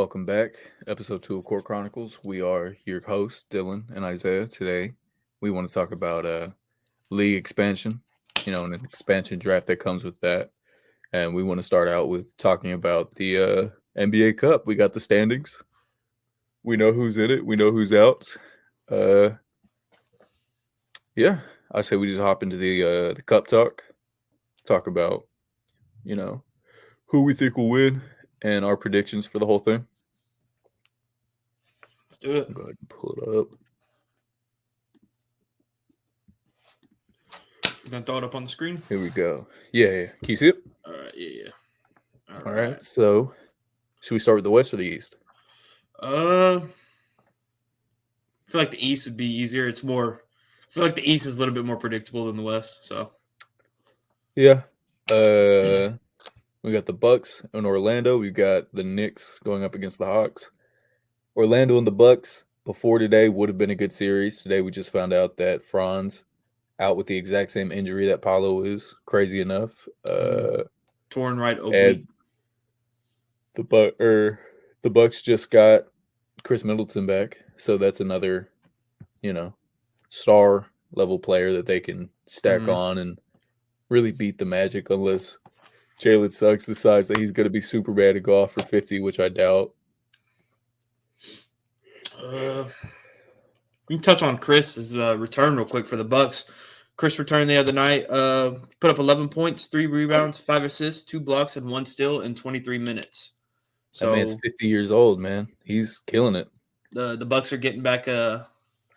Welcome back. Episode 2 of Chronicles. We are your hosts, Dylan and Isaiah. Today, we want to talk about league expansion, and an expansion draft that comes with that. And we want to start out with talking about the NBA Cup. We got the standings. We know who's in it. We know who's out. Uh, yeah, I say we just hop into the Cup talk about, you know, who we think will win and our predictions for the whole thing. Let's do it. Go ahead and pull it up. You gonna throw it up on the screen? Here we go. Yeah. Can you see it? All right, yeah. All right. So, should we start with the West or the East? I feel like the East would be easier. I feel like the East is a little bit more predictable than the West. So, yeah. We got the Bucks in Orlando. We've got the Knicks going up against the Hawks. Orlando and the Bucks before today would have been a good series. Today we just found out that Franz out with the exact same injury that Paulo is. Crazy enough. torn right oblique. The Bucks just got Chris Middleton back, so that's another, star level player that they can stack on and really beat the Magic, unless Jalen Suggs decides that he's going to be super bad to go off for 50, which I doubt. We can touch on Chris's return real quick for the Bucks. Chris returned the other night. Put up 11 points, 3 rebounds, 5 assists, 2 blocks, and 1 steal in 23 minutes. So that man's 50 years old, man. He's killing it. The Bucks are getting back a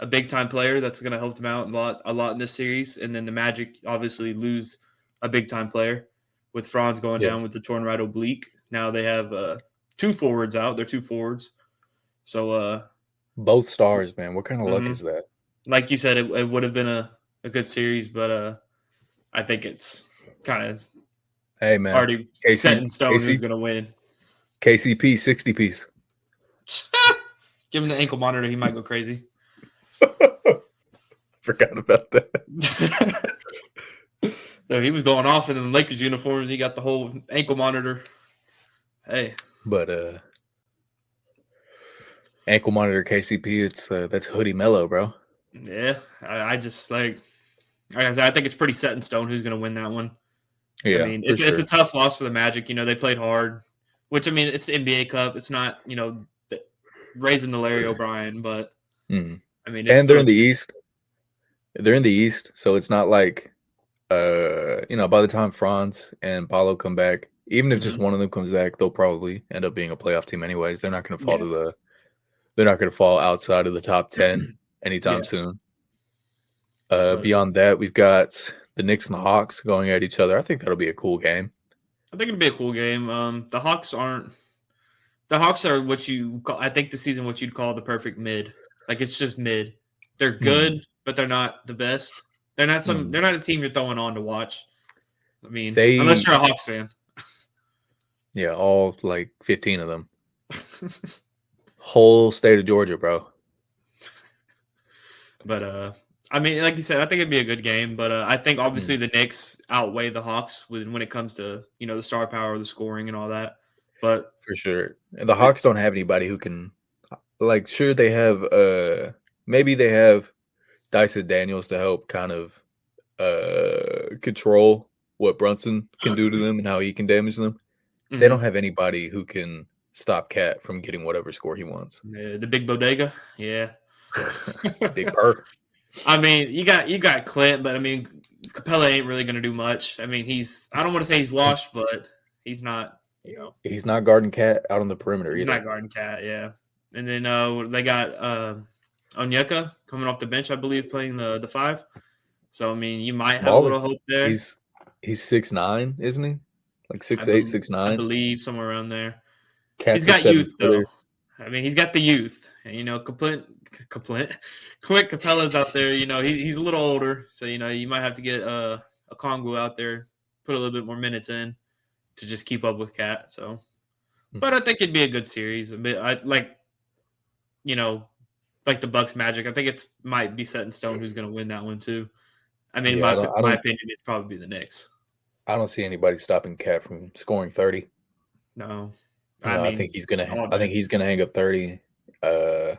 big time player that's going to help them out a lot in this series, and then the Magic obviously lose a big time player with Franz going down with the torn right oblique. Now they have 2 forwards out. They're 2 forwards. So both stars, man. What kind of luck is that? Like you said, it would have been a good series, but I think it's kind of already set in stone who's going to win. KCP 60 piece. Give him the ankle monitor. He might go crazy. Forgot about that. So he was going off in the Lakers uniforms. He got the whole ankle monitor. Hey, but ankle monitor KCP. That's Hoodie Mello, bro. Yeah, I just like I said, I think it's pretty set in stone who's going to win that one. Yeah, I mean, it's a tough loss for the Magic. They played hard, which I mean, it's the NBA Cup. It's not raising the Larry O'Brien, but I mean, and they're in the East. They're in the East, so it's not like by the time Franz and Paulo come back, even if just one of them comes back, they'll probably end up being a playoff team anyways. They're not going to fall they're not going to fall outside of the top 10 anytime soon. Beyond that, we've got the Knicks and the Hawks going at each other. I think that'll be a cool game. I think it'll be a cool game. The Hawks are what I think this season what you'd call the perfect mid. Like it's just mid. They're good, but they're not the best. They're not They're not a team you're throwing on to watch. I mean, unless you're a Hawks fan. Yeah, all like 15 of them. Whole state of Georgia, bro. But I mean, like you said, I think it'd be a good game. But I think obviously the Knicks outweigh the Hawks when it comes to the star power, the scoring, and all that. But for sure, and the Hawks don't have anybody who can, like, sure they have maybe they have Dyson Daniels to help kind of control what Brunson can do to them and how he can damage them. They don't have anybody who can stop Cat from getting whatever score he wants. The big bodega, yeah. Big Burr. I mean, you got Clint, but I mean, Capella ain't really going to do much. I mean, I don't want to say he's washed, but he's not. He's not guarding Cat out on the perimeter either. He's not guarding Cat, yeah. And then they got Onyeka coming off the bench, I believe, playing the 5. So I mean, you might have a little hope there. He's 6'9", isn't he? Like 6'8", 6'9". I believe somewhere around there. Cat's he's got youth though. I mean, he's got the youth. And, Clint Capella's out there. He's a little older, so you might have to get a Kongu out there, put a little bit more minutes in to just keep up with Cat. So, but I think it'd be a good series. I like the Bucks Magic. I think it might be set in stone who's going to win that one too. I mean, my opinion, it's probably the Knicks. I don't see anybody stopping Cat from scoring 30. No, I I mean, think he's gonna. all I day. think he's gonna hang up 30. Uh,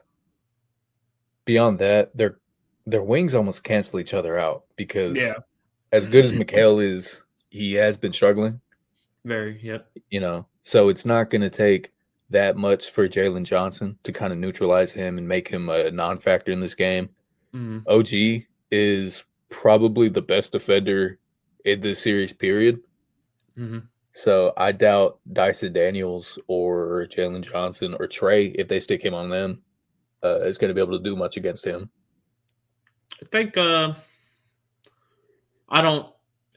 Beyond that, their wings almost cancel each other out because Yeah, as good as Mikhail is, he has been struggling. very. Yep. So it's not going to take that much for Jalen Johnson to kind of neutralize him and make him a non-factor in this game. Mm-hmm. OG is probably the best defender in this series, period. Mm-hmm. So I doubt Dyson Daniels or Jalen Johnson or Trey, if they stick him on them, is going to be able to do much against him. I think I don't.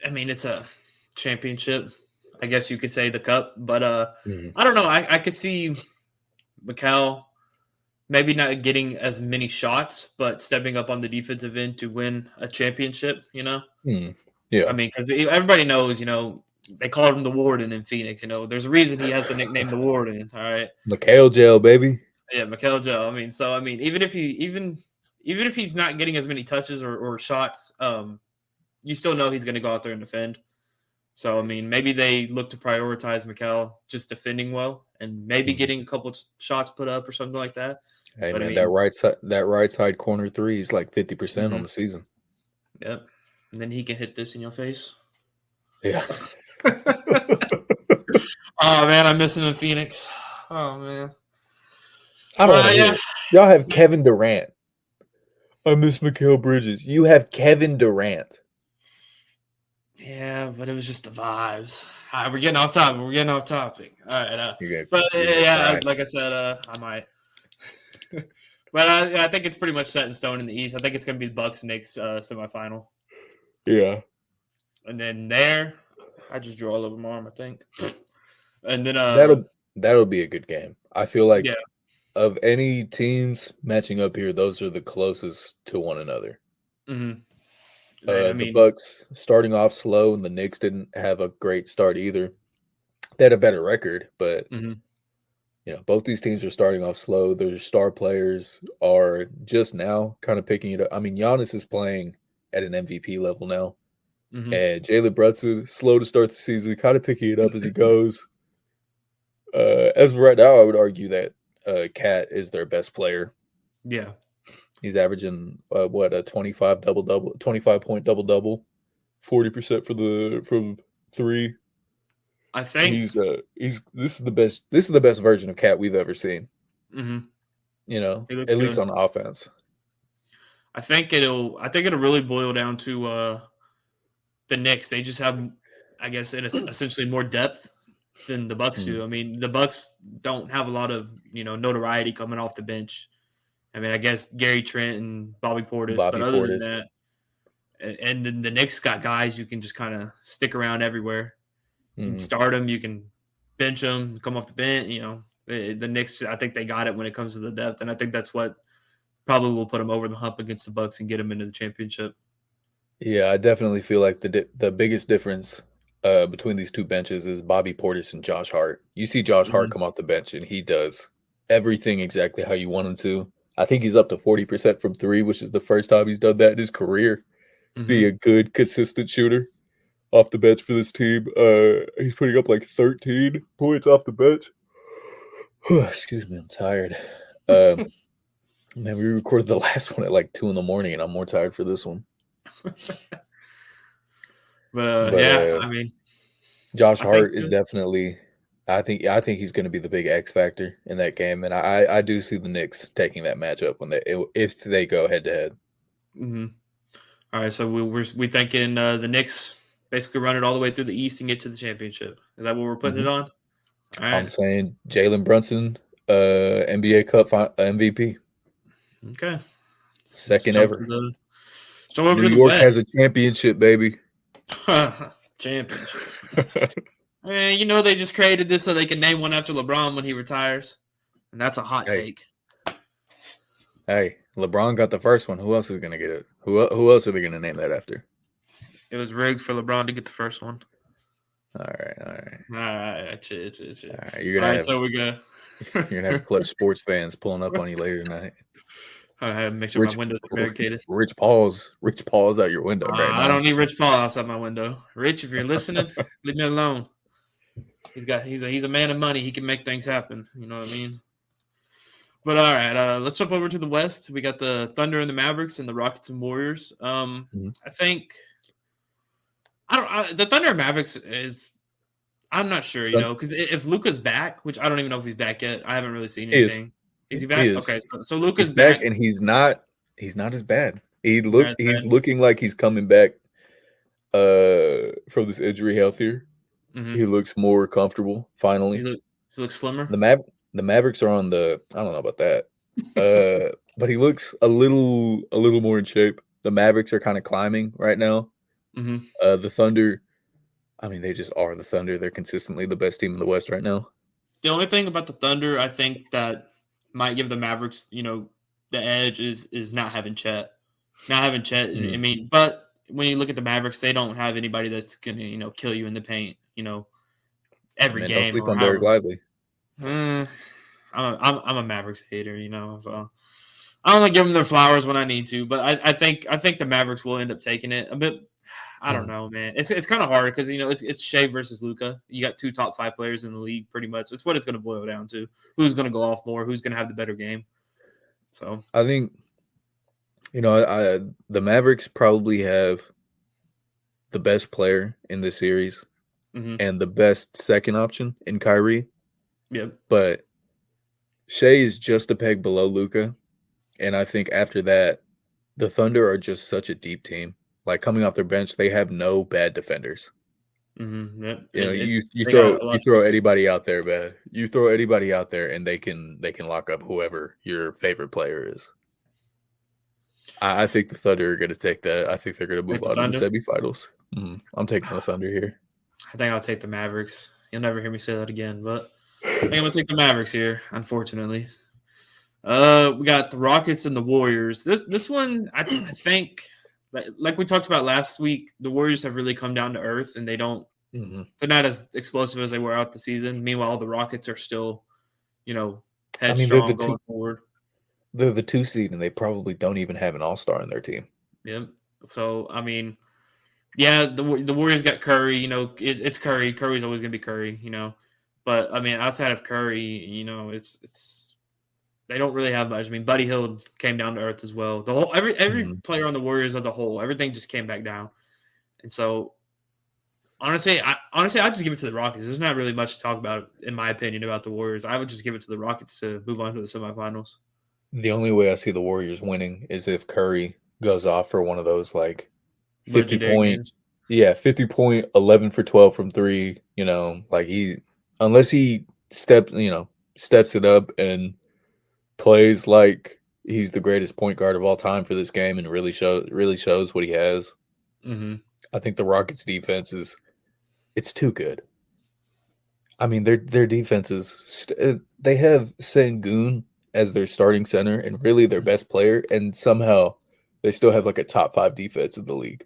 I mean, it's a championship. I guess you could say the cup, but Mhm. I don't know. I could see Mikal maybe not getting as many shots, but stepping up on the defensive end to win a championship. Hmm. I Yeah. mean, because everybody knows, they called him the Warden in Phoenix. There's a reason he has the nickname the Warden. All right, Mikhail jail, baby. yeah, Mikal Joe. I mean, even if he's not getting as many touches or shots, you still know he's going to go out there and defend. So, I mean, maybe they look to prioritize Mikal just defending well and maybe Mhm. getting a couple shots put up or something like that. Hey But I man, mean, that right side corner three is like 50% on mhm, the season. yep. And then he can hit this in your face. Yeah. Oh man, I miss him in Phoenix. Oh man. I don't want to But hear yeah, it. Y'all have Kevin Durant. I miss Mikal Bridges. You have Kevin Durant. yeah, but it was just the vibes. All right, we're getting off topic. We're getting off topic. All right, but You're gonna yeah, cry. like I said, I might. But I think it's pretty much set in stone in the East. I think it's going to be the Bucks Knicks semifinal, Yeah. and then there, I just draw all over my arm, I think. And then That'll be a good game. I feel yeah, like of any teams matching up here, those are the closest to one another. mm-hmm. I The mean, Bucks starting off slow, and the Knicks didn't have a great start either. They had a better record, but mm-hmm, both these teams are starting off slow. Their star players are just now kind of picking it up. I mean, Giannis is playing at an MVP level now, mm-hmm, and Jalen Brunson slow to start the season, kind of picking it up as he goes. As of right now, I would argue that Cat is their best player. yeah. He's averaging a 25-point double double, 40% from three. I think He's this is the best version of Cat we've ever seen. mm-hmm, it looks At least good. on offense. I think it'll really boil down to the Knicks. They just have, I guess, essentially more depth than the Bucks Mm. do. I mean, the Bucks don't have a lot of notoriety coming off the bench. I mean, I guess Gary Trent and Bobby Portis, but Bobby other than Portis. that, and then the Knicks got guys you can just kind of stick around everywhere. You can Mm. start them, you can bench them, come off the bench. The Knicks, I think they got it when it comes to the depth, and I think that's what probably will put them over the hump against the Bucks and get them into the championship. Yeah, I definitely feel like the biggest difference between these two benches is Bobby Portis and Josh Hart. You see Josh Hart Mm-hmm. come off the bench and he does everything exactly how you want him to. I think he's up to 40% from three, which is the first time he's done that in his career. Be Mm-hmm. a good, consistent shooter off the bench for this team. He's putting up like 13 points off the bench. Excuse me, I'm tired. Um, Man, we recorded the last one at like 2 a.m, and I'm more tired for this one. But But yeah, I mean, Josh I think Hart is definitely. I think he's going to be the big X factor in that game, and I do see the Knicks taking that matchup if they go head to head. mm-hmm. All right. So we thinking the Knicks basically run it all the way through the East and get to the championship. Is that what we're putting it on? All I'm right. saying Jalen Brunson, NBA Cup MVP, Okay. Let's second jump ever. over New to the York West. has a championship, baby. Championship. They just created this so they can name one after LeBron when he retires, and that's a hot Hey, take. hey, LeBron got the first one. Who else is going to get it? Who else are they going to name that after? It was rigged for LeBron to get the first one. All right, all right, All right, that's it. all right. All right, so we go. You're gonna have clutch sports fans pulling up on you later tonight. I have to make sure my Rich, windows are barricaded. Rich Paul's out your window right I now. don't need Rich Paul outside my window. Rich, if you're listening, leave me alone. He's a man of money. He can make things happen. You know what I mean? But all right, let's jump over to the West. We got the Thunder and the Mavericks and the Rockets and Warriors. Mhm. I think the Thunder and Mavericks is. I'm not sure, Thun- because if Luca's back, which I don't even know if he's back yet. I haven't really seen He is. anything. Is he He back? is. Okay, so Luca's He's back, back. and he's not as bad. Not as He's bad. looking like he's coming back from this injury healthier. Mm-hmm. He looks more comfortable He finally. look he looks slimmer. The Mav the Mavericks are on the I don't know about that. But he looks a little more in shape. The Mavericks are kind of climbing right now. Mm-hmm. The Thunder, I mean, they just are the Thunder. They're consistently the best team in the West right now. The only thing about the Thunder, I think that might give the Mavericks, the edge is not having Chet. Not having Chet. I Mm. mean, but when you look at the Mavericks, they don't have anybody that's gonna, kill you in the paint, Hey, every man, don't game sleep or on Derek however. Lively. Uh, I'm a Mavericks hater, so I only give them their flowers when I need to. But I think the Mavericks will end up taking it a bit. I don't Mm. know, man. It's kind of hard because it's Shea versus Luca. You got two top 5 players in the league, pretty much. It's what it's going to boil down to. Who's going to go off more? Who's going to have the better game? So, I think the Mavericks probably have the best player in this series mm-hmm. and the best second option in Kyrie, Yep. but Shea is just a peg below Luca, and I think after that, the Thunder are just such a deep team. Like coming off their bench, they have no bad defenders. Mm-hmm. Yep. You know, you you They got throw a lot you of throw defense. anybody out there, man. You throw anybody out there, and they can lock up whoever your favorite player is. I think the Thunder are going to take that. I think they're going to Like move the on to the Thunder. semifinals. I'm taking the Thunder here. I think I'll take the Mavericks. You'll never hear me say that again, but I think I'm gonna take the Mavericks here. Unfortunately. We got the Rockets and the Warriors. This one, I think, like we talked about last week, the Warriors have really come down to earth, and hmm they're not as explosive as they were out the season. Meanwhile, the Rockets are still, I mean, they're the headstrong two going forward. they're the 2 seed, and they probably don't even have an all-star in their team. Yeah. So I mean, yeah, the Warriors got Curry. It's Curry. Curry's always gonna be Curry. But I mean, outside of Curry, it's they don't really have much. I mean, Buddy Hield came down to earth as well. The whole every Mhm. player on the Warriors as a whole, everything just came back down. And so honestly, I'd just give it to the Rockets. There's not really much to talk about, in my opinion, about the Warriors. I would just give it to the Rockets to move on to the semifinals. The only way I see the Warriors winning is if Curry goes off for one of those like 50 Legendary point, games. yeah, 50 point, 11 for 12 from three. Like unless he steps it up and plays like he's the greatest point guard of all time for this game and really shows what he has. Mm-hmm. I think the Rockets defense it's too good. I mean, their defense they have Sengun as their starting center and really their best player, and somehow they still have like a top 5 defense in the league.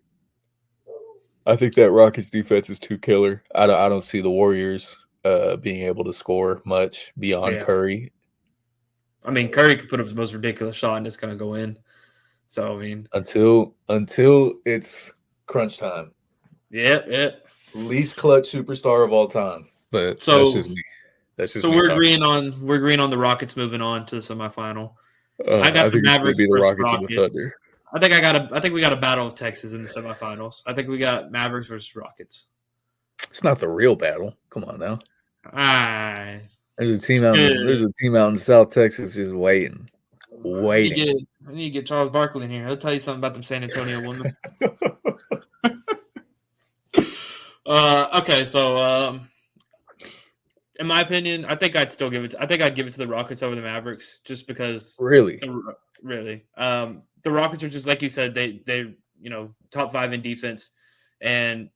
I think that Rockets defense is too killer. I don't see the Warriors being able to score much beyond Yeah. Curry I mean, Curry could put up the most ridiculous shot and it's going to go in. So, I mean, until it's crunch time. yeah. Least clutch superstar of all time. But that's So, just me. That's just so me we're talking. agreeing on the Rockets moving on to the semifinal. I I got the think it's going to Mavericks be the versus Rockets and the Rockets. Thunder. I think we got a battle of Texas in the semifinals. I think we got Mavericks versus Rockets. It's not the real battle. Come on now. Ah, There's a team out shit. in there's a team out in South Texas just waiting. I need to Waiting. get I need to get Charles Barkley in here. He'll tell you something about them San Antonio women. Okay, so in my opinion, I think I'd still give it. I think I'd give it to the Rockets over the Mavericks, just because. Really? Really, the Rockets are just like you said. They top 5 in defense, and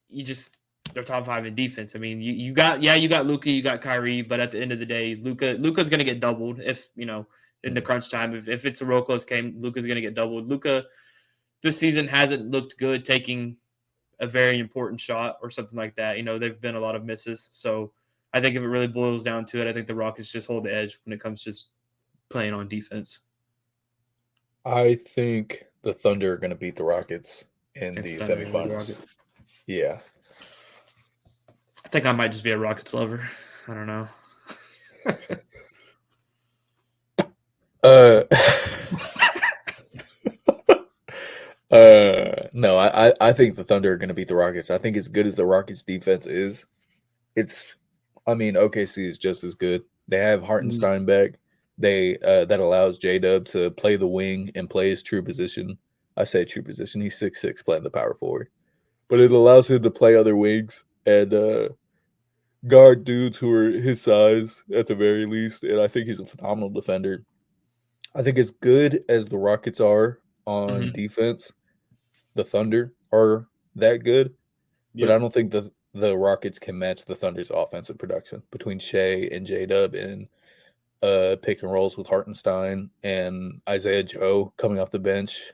you just they're top 5 in defense. I mean, you got Luka, you got Kyrie, but at the end of the day, Luka's going to get doubled if in the crunch time. If it's a real close game, Luka's going to get doubled. Luka this season hasn't looked good taking a very important shot or something like that. They've been a lot of misses. So I think if it really boils down to it, I think the Rockets just hold the edge when it comes to just playing on defense. I think the Thunder are going to beat the Rockets I in think the the Thunder are going to beat the semifinals. Rockets. Yeah. think I might just be a Rockets lover. I don't know. Uh, no, I think the Thunder are going to beat the Rockets. I think as good as the Rockets defense is, OKC is just as good. They have Hartenstein back. They that allows J-Dub to play the wing and play his true position. I say true position. He's 6'6", playing the power forward, but it allows him to play other wings and guard dudes who are his size at the very least. And I think he's a phenomenal defender. I think as good as the Rockets are on defense, the Thunder are that good, but I don't think the Rockets can match the Thunder's offensive production between Shea and J-Dub and pick and rolls with Hartenstein and Isaiah Joe coming off the bench.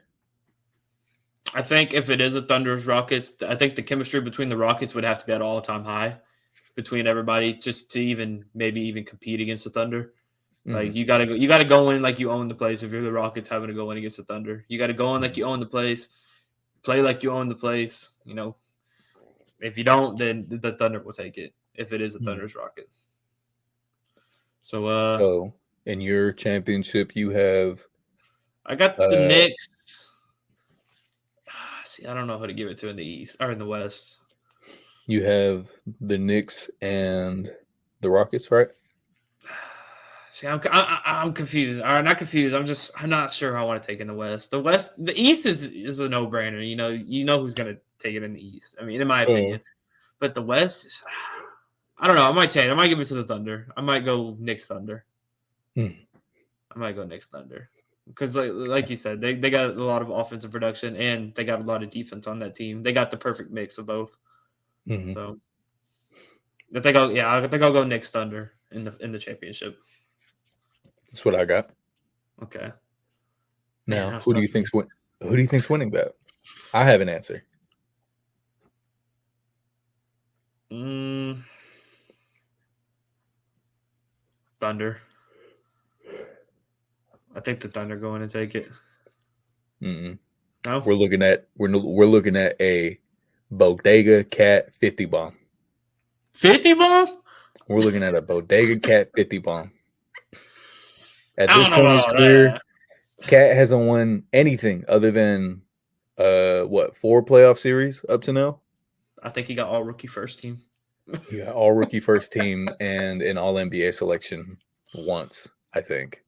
I think if it is a Thunder's Rockets, I think the chemistry between the Rockets would have to be at all-time high between everybody just to even compete against the Thunder. Like you gotta go in like you own the place. If you're the Rockets having to go in against the Thunder, you got to go in like you own the place, play like you own the place. You know, if you don't, then the Thunder will take it. If it is a Thunder's Rocket. So in your championship, you have. I got the Knicks. See, I don't know who to give it to in the East or in the West. You have the Knicks and the Rockets, right? See, I'm confused. Or not confused. I'm not sure how I want to take in the West. The East is a no brainer. You know who's gonna take it in the East. I mean, in my opinion. But the West, I don't know. I might change. I might give it to the Thunder. I might go Knicks Thunder. I might go Knicks Thunder because, like you said, they got a lot of offensive production and they got a lot of defense on that team. They got the perfect mix of both. So I think I'll go Knicks Thunder in the championship. That's what I got. Okay. Now, who do you think's winning that? I have an answer. Thunder. I think the Thunder going to take it. No, we're looking at a Bodega Cat 50 bomb. 50 bomb? We're looking at a Bodega Cat 50 bomb. At this point in his career, Cat hasn't won anything other than 4 playoff series up to now. I think he got all rookie first team. He got all rookie first team and an all NBA selection once, I think.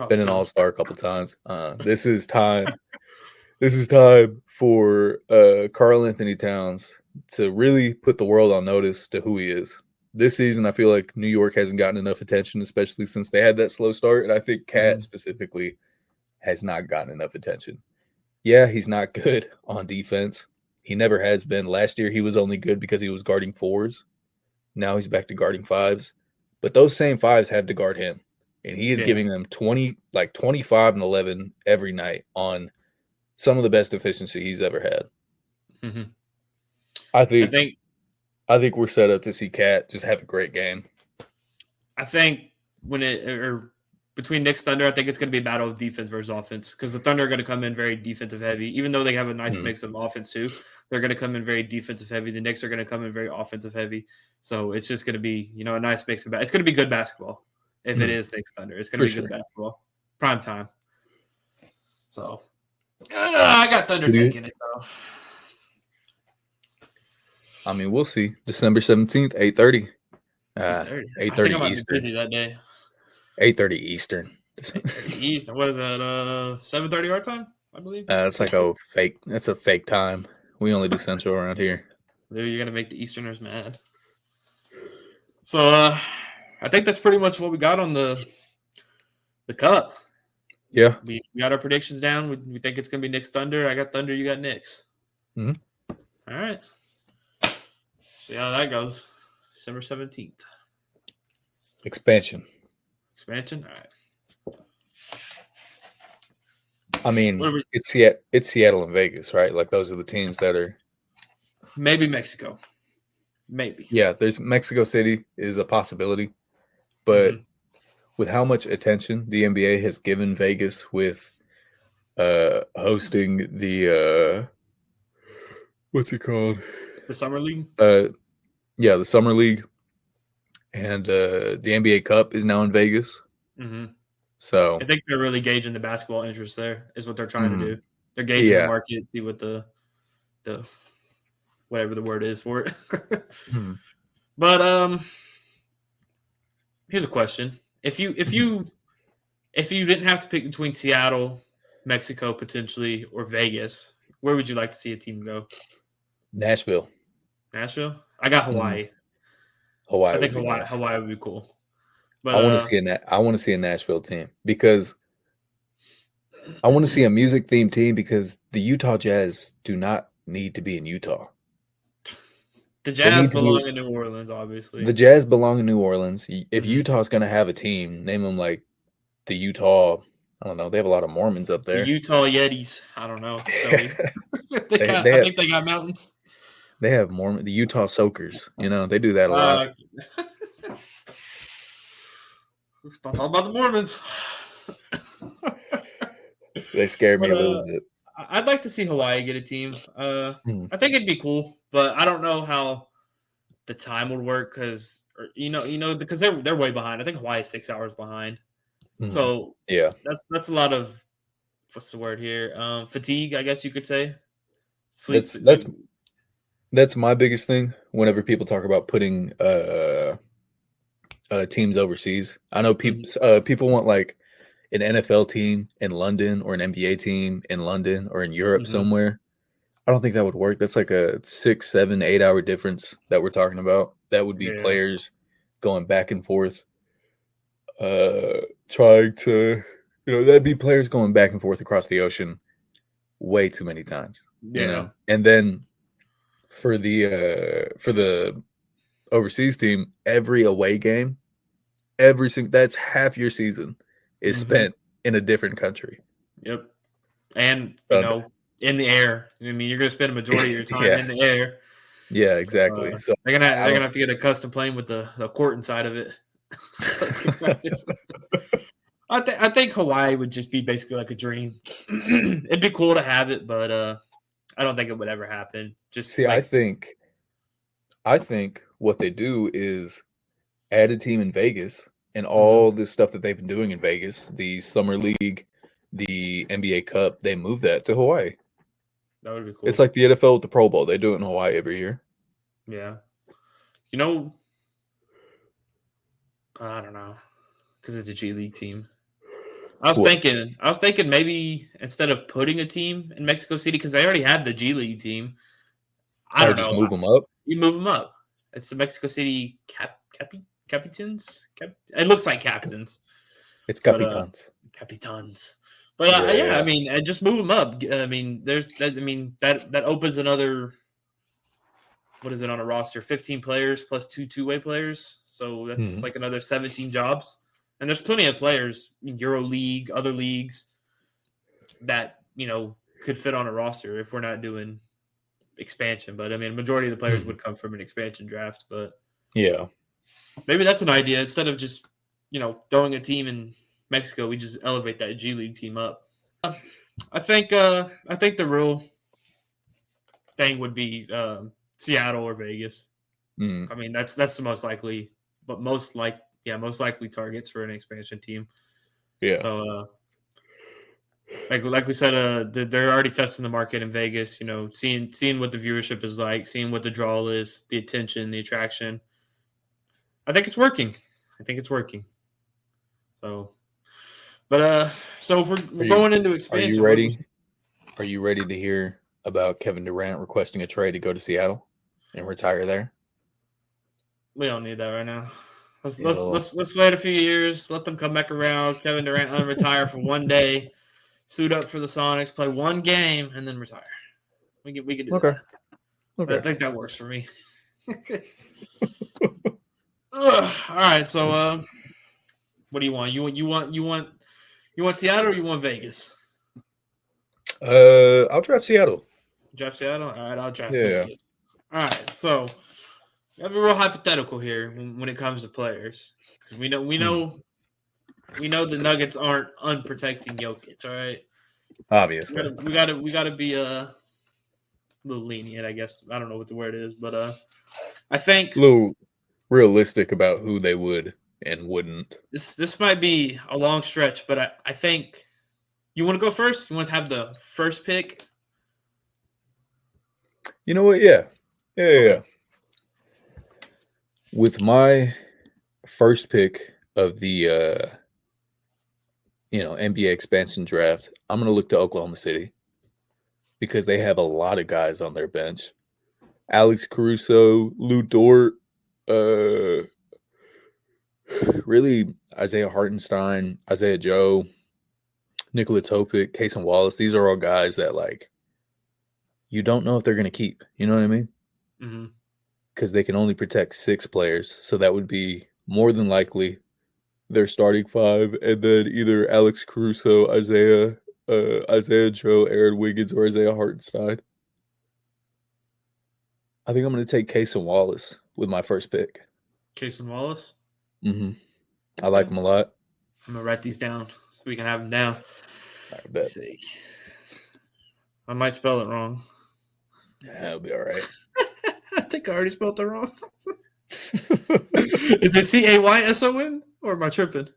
Been an all-star a couple times. This is time. This is time for Karl Anthony Towns to really put the world on notice to who he is. This season, I feel like New York hasn't gotten enough attention, especially since they had that slow start. And I think Cat specifically has not gotten enough attention. Yeah, he's not good on defense. He never has been. Last year, he was only good because he was guarding 4s. Now he's back to guarding 5s. But those same 5s have to guard him. And he is giving them 25 and 11 every night on some of the best efficiency he's ever had. I think we're set up to see Cat just have a great game. I think between Knicks Thunder, I think it's going to be a battle of defense versus offense because the Thunder are going to come in very defensive heavy. Even though they have a nice mix of offense too, they're going to come in very defensive heavy. The Knicks are going to come in very offensive heavy. So it's just going to be a nice mix of it's going to be good basketball. If it is Knicks Thunder, it's going to be good basketball. Prime time. So I got Thunder taking it though. I mean, we'll see. December 17th, 8:30. 8:30 Eastern. I think I might be busy that day. 8:30 Eastern. 8:30 Eastern. What is that? 7:30 our time, I believe. It's like a fake. That's a fake time. We only do Central around here. You're gonna make the Easterners mad. So I think that's pretty much what we got on the cup. Yeah, we got our predictions down. We think it's gonna be Knicks Thunder. I got Thunder. You got Knicks. All right. See how that goes. December 17th. Expansion. All right. I mean, it's Seattle and Vegas, right? Like those are the teams that are. Maybe Mexico. Maybe. Yeah, there's Mexico City is a possibility, but with how much attention the NBA has given Vegas with hosting the what's it called? The Summer League? Yeah, the summer league and the NBA Cup is now in Vegas. Mm-hmm. So I think they're really gauging the basketball interest there. Is what they're trying to mhm, do. They're gauging the yeah. market, see what the whatever the word is for it. Mhm, But here's a question: mhm. if you didn't have to pick between Seattle, Mexico potentially, or Vegas, where would you like to see a team go? Nashville, Nashville. I got mhm. Hawaii. I Hawaii think would be nice. Hawaii would be cool. But I want to see I want to see a Nashville team because I want to see a music themed team because the Utah Jazz do not need to be in Utah. the They Jazz need to be belong in New Orleans, obviously. the Jazz belong in New Orleans. If Mm-hmm. Utah's going to have a team, name them like the Utah. I don't know. They have a lot of Mormons up The there. Utah Yetis. I don't know. Tell me. they they got. they I have think they got mountains. they have Mormon the Utah Soakers. You know they do that a lot. Uh, don't talk about the Mormons. They scare me But a little bit. I'd like to see Hawaii get a team. Hmm. I think it'd be cool, but I don't know how the time would work because because they're way behind. I think Hawaii's 6 hours behind, Hmm. so Yeah, that's a lot of what's the word here? Fatigue, I guess you could say. Sleep. that's that's that's my biggest thing. Whenever people talk about putting teams overseas, I know Mhm, people want like an NFL team in London or an NBA team in London or in Europe mhm. somewhere. I don't think that would work. That's like a 6, 7, 8 hour difference that we're talking about. That would be Yeah, players going back and forth, uh, trying to, that'd be players going back and forth across the ocean way too many times, yeah. And then for the overseas team, every away game, every single that's half your season is Hmm. spent in a different country. Yep. And And in the air. I mean, you're gonna spend a majority of your time yeah, in the air. yeah, So exactly. So they're I gonna don't. have to get a custom plane with the court inside of it. So they can practice. I think Hawaii would just be basically like a dream. It'd be cool to have it, but I don't think it would ever happen. Just See, like I think what they do is add a team in Vegas and mhm, all this stuff that they've been doing in Vegas, the summer league, the NBA Cup, they move that to Hawaii. that would be It's cool. like the NFL with the Pro Bowl. They do it in Hawaii every year. Yeah, you know, I don't know because it's a G League team. What? I was thinking maybe instead of putting a team in Mexico City because they already have the G League team. I Or don't just know. move them up? You move them up. It's the Mexico City Capitans. It looks like captains, It's but Capitans. Capitans. But yeah, I Yeah. mean, just move them up. I mean, there's that. I mean, that opens another. What is it on a roster? 15 players plus two-way players. So that's Hmm. like another 17 jobs. And there's plenty of players in Euro League, other leagues that could fit on a roster if we're not doing expansion. But I mean, majority of the players Hmm. would come from an expansion draft. But Yeah. maybe that's an idea. Instead of just throwing a team in Mexico, we just elevate that G League team up. I think the real thing would be Seattle or Vegas. Mm. I mean, that's the most likely, but most likely targets for an expansion team. Yeah. So like we said, they're already testing the market in Vegas. Seeing what the viewership is like, seeing what the draw is, the attention, the attraction. I think it's working. I think it's working. So, but so if Are we're you going into are you expansion, what ready? Are you ready to hear about Kevin Durant requesting a trade to go to Seattle and retire there? we don't need that right now. Let's Yeah, let's well, let's let's wait a few years. Let them come back around. Kevin Durant unretire for one day, suit up for the Sonics, play one game, and then retire. We can do okay. that. I Okay. think that works for me. Ugh, all right, so what do you want? You want Seattle or you want Vegas? I'll draft Seattle. Draft Seattle. All right, I'll draft Yeah. Vegas. All right, so we have a real hypothetical here when it comes to players because Hmm. we know the Nuggets aren't unprotecting Jokic. All right, Obviously. we gotta be a little lenient, I guess. I don't know what the word is, but I think A little realistic about who they would and wouldn't. this might be a long stretch, but I think you want to go first. You want to have the first pick. You know what? Yeah. Okay. With my first pick of the NBA expansion draft, I'm gonna look to Oklahoma City because they have a lot of guys on their bench. Alex Caruso, Lou Dort, uh, really Isaiah Hartenstein, Isaiah Joe, Nikola Topic, Cason Wallace. These are all guys that like you don't know if they're gonna keep. You know what I mean? Mm-hmm. Because they can only protect 6 players, so that would be more than likely their starting 5, and then either Alex Caruso, Isaiah Joe, Aaron Wiggins, or Isaiah Hartenstein. I think I'm going to take Cason Wallace with my first pick. Cason Wallace. Mm-hmm. I Okay. like him a lot. I'm gonna write these down so we can have them down. I bet. I might spell it wrong. That'll be all right. I think I already spelled it wrong. Is it Cayson or am I tripping?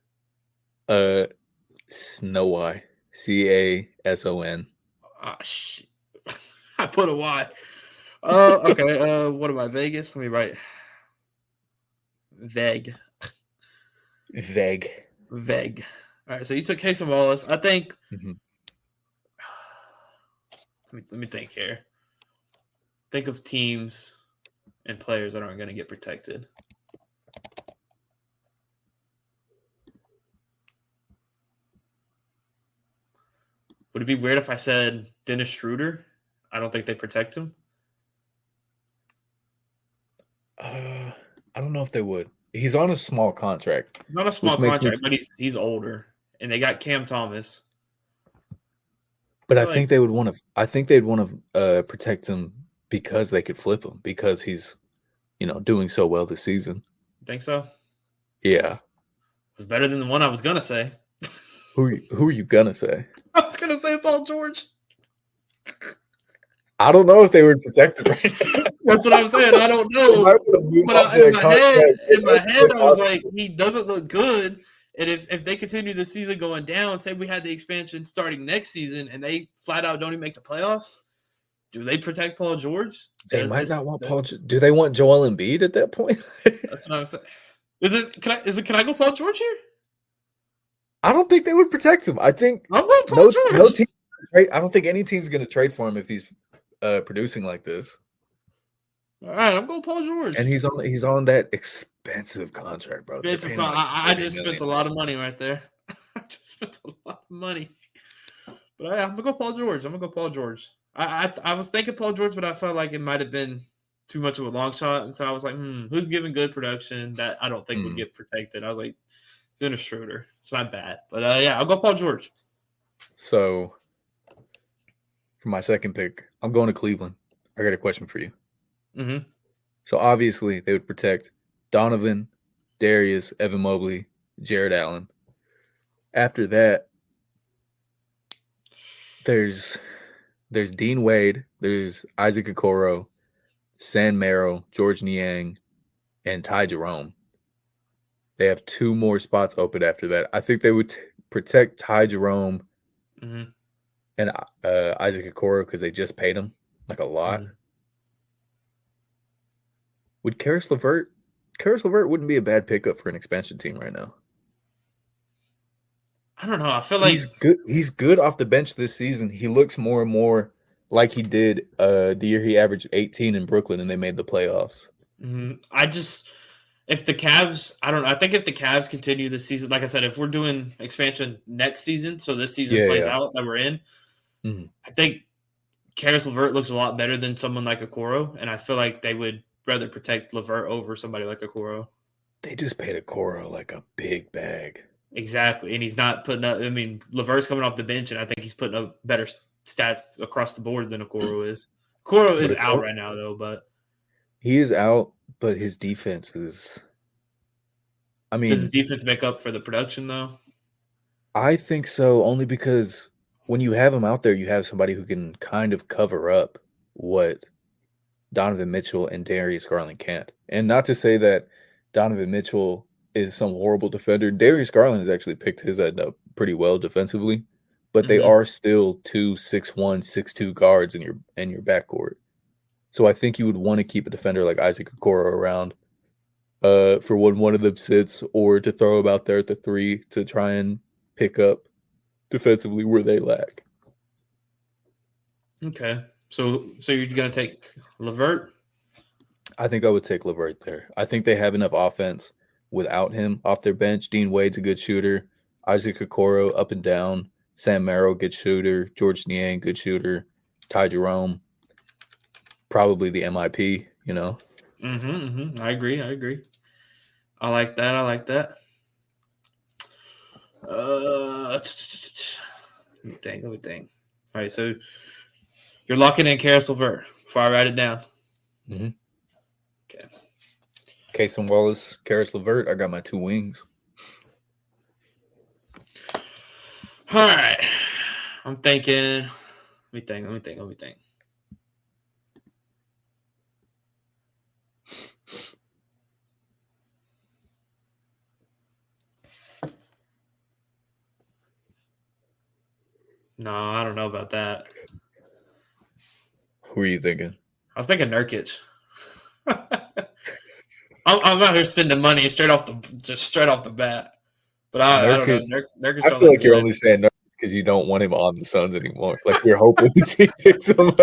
Snowy. Cason. Ah, shit. I put a Y. Okay. What am I? Vegas? Let me write. Vague. Vague. All right. So you took Cason Wallace. I think. Mm-hmm. Let me think here. Think of teams and players that aren't going to get protected. Would it be weird if I said Dennis Schroeder? I don't think they protect him. I don't know if they would. He's on a small contract. Not a small contract, but he's older, and they got Cam Thomas. But I think they would want to. I think they'd want to protect him because they could flip him because he's, doing so well this season. Think so? Yeah. It was better than the one I was gonna say. Who are you gonna say? I was gonna say Paul George. I don't know if they would protect him right now. That's what I'm saying. I don't know. But in my head, I was like, he doesn't look good. And if they continue the season going down, say we had the expansion starting next season, and they flat out don't even make the playoffs, do they protect Paul George? They might not want Paul. Do they want Joel Embiid at that point? That's what I'm saying. Can I go Paul George here? I don't think they would protect him. I think I'm going Paul George. No team. I don't think any team's going to trade for him if he's producing like this. All right, I'm going Paul George. And he's on that expensive contract, bro. I just spent a lot of money right there. I just spent a lot of money. But I'm gonna go Paul George. I was thinking Paul George, but I felt like it might have been too much of a long shot, and so I was like, who's giving good production that I don't think would get protected? I was like, Dennis Schroeder. It's not bad, but yeah, I'll go Paul George. So for my second pick, I'm going to Cleveland. I got a question for you. Mm-hmm. So obviously they would protect Donovan, Darius, Evan Mobley, Jared Allen. After that, there's Dean Wade, there's Isaac Okoro, San Mero, George Niang, and Ty Jerome. They have 2 more spots open after that. I think they would protect Ty Jerome and Isaac Okoro because they just paid him like a lot. Would Karis LeVert? Karis LeVert wouldn't be a bad pickup for an expansion team right now. I don't know. I feel like he's good. He's good off the bench this season. He looks more and more like he did the year he averaged 18 in Brooklyn and they made the playoffs. If the Cavs, I don't know. I think if the Cavs continue this season, like I said, if we're doing expansion next season, so this season plays out that we're in, I think Karis LeVert looks a lot better than someone like Okoro, and I feel like they would rather protect LeVert over somebody like Okoro. They just paid Okoro like a big bag. Exactly, and he's not putting up. I mean, LeVert's coming off the bench, and I think he's putting up better stats across the board than Okoro is. Okoro is out right now, though, but he is out. But his defense is. I mean, does his defense make up for the production, though? I think so, only because when you have him out there, you have somebody who can kind of cover up what Donovan Mitchell and Darius Garland can't. And not to say that Donovan Mitchell is some horrible defender. Darius Garland has actually picked his end up pretty well defensively, but they Mhm. are still 2 6'1", 6'2" guards in your backcourt. So I think you would want to keep a defender like Isaac Okoro around for when one of them sits, or to throw him out there at the 3 to try and pick up defensively where they lack. Okay. So you're gonna take LeVert? I think I would take LeVert there. I think they have enough offense without him off their bench. Dean Wade's a good shooter. Isaac Okoro up and down. Sam Merrill, good shooter. George Niang, good shooter. Ty Jerome, probably the MIP, you know. I agree. I like that. Let me think. All right, so you're locking in Karis LeVert before I write it down. Mm-hmm. Okay. Cason Wallace, Karis LeVert. I got my 2 wings. All right. I'm thinking. Let me think. No, I don't know about that. Who are you thinking? I was thinking Nurkic. I'm out here spending money straight off the bat. But I don't know. Nurkic. Nurkic I don't feel look like you're good. only saying Nurkic because you don't want him on the Suns anymore. Like you're hoping the team picks him.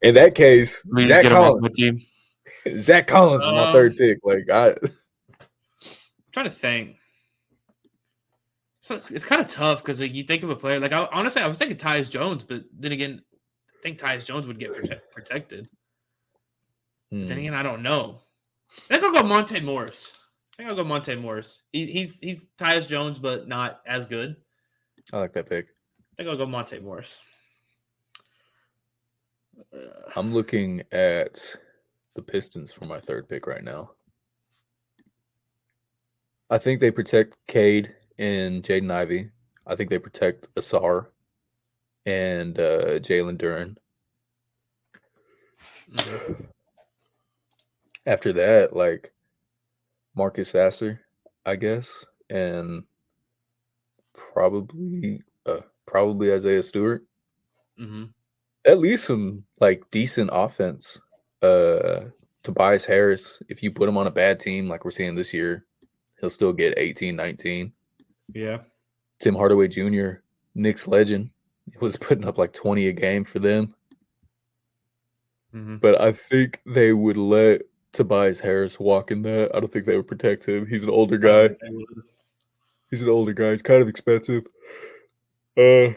In that case, We just Zach get him off my Collins. team. Zach Collins was my 3rd pick. Like I'm trying to think. So it's kind of tough because like, you think of a player like honestly, I was thinking Tyus Jones, but then again, I think Tyus Jones would get protected. But then again, I don't know. I think I'll go Monte Morris. He's Tyus Jones, but not as good. I like that pick. I think I'll go Monte Morris. I'm looking at the Pistons for my 3rd pick right now. I think they protect Cade and Jaden Ivey. I think they protect Asar and Jalen Duren. Mm-hmm. After that, like Marcus Sasser, I guess, and probably Isaiah Stewart. Mm-hmm. At least some like decent offense. Tobias Harris, if you put him on a bad team like we're seeing this year, he'll still get 18, 19. Yeah. Tim Hardaway Jr., Knicks legend, was putting up like 20 a game for them. Mm-hmm. But I think they would let Tobias Harris walk in that. I don't think they would protect him. He's an older guy. He's kind of expensive. I'd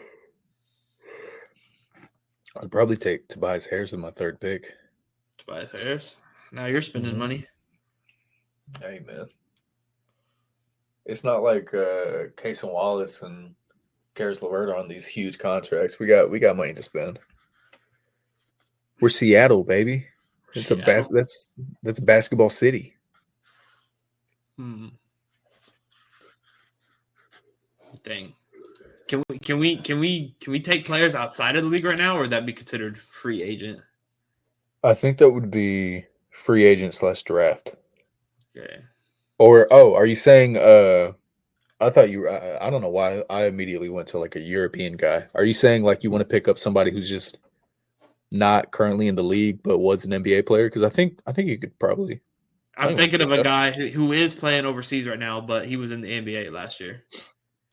probably take Tobias Harris with my 3rd pick. Tobias Harris. Now you're spending money. Hey, man. It's not like Cason Wallace and Karis LeVert are on these huge contracts. We got money to spend. We're Seattle, baby. It's that's basketball city. Thing. Can we take players outside of the league right now, or would that be considered free agent? I think that would be free agent / draft. Okay. Or are you saying? I thought you. I don't know why I immediately went to like a European guy. Are you saying like you want to pick up somebody who's just not currently in the league but was an NBA player? Because I think you could probably. I'm thinking of a guy who is playing overseas right now, but he was in the NBA last year.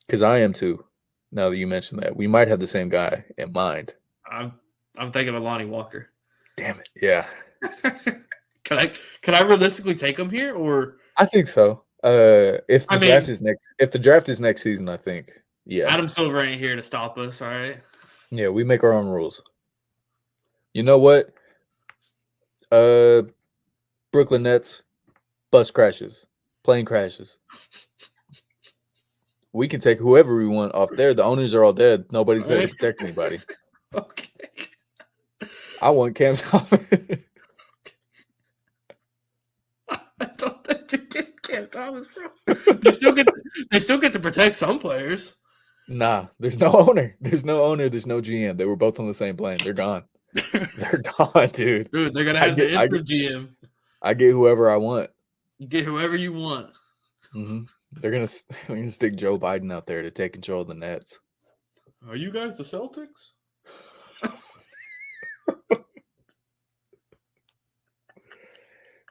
Because I am too. Now that you mention that, we might have the same guy in mind. I'm thinking of Lonnie Walker. Damn it! Yeah. Can I realistically take him here, or I think so. If the draft is next season, I think. Yeah. Adam Silver ain't here to stop us. All right. Yeah, we make our own rules. You know what? Brooklyn Nets, bus crashes, plane crashes. We can take whoever we want off there. The owners are all dead. Nobody's there to protect anybody. Okay. I want Cam Thomas. I don't think you get Cam Thomas, bro. They still get to protect some players. Nah, there's no owner. There's no owner. There's no GM. They were both on the same plane. They're gone. They're gone, dude. Dude, they're gonna I have the get, I get, interim GM. I get whoever I want. You get whoever you want. They're gonna stick Joe Biden out there to take control of the Nets. Are you guys the Celtics?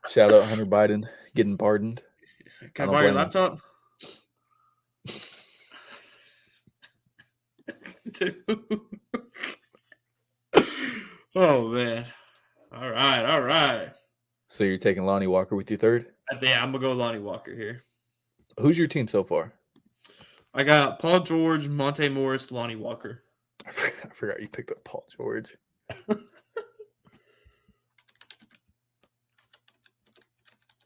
Shout out Hunter Biden getting pardoned. Can I buy your laptop? Oh man. All right. So you're taking Lonnie Walker with your third? Yeah, I'm gonna go Lonnie Walker here. Who's your team so far? I got Paul George, Monte Morris, Lonnie Walker. I forgot you picked up Paul George.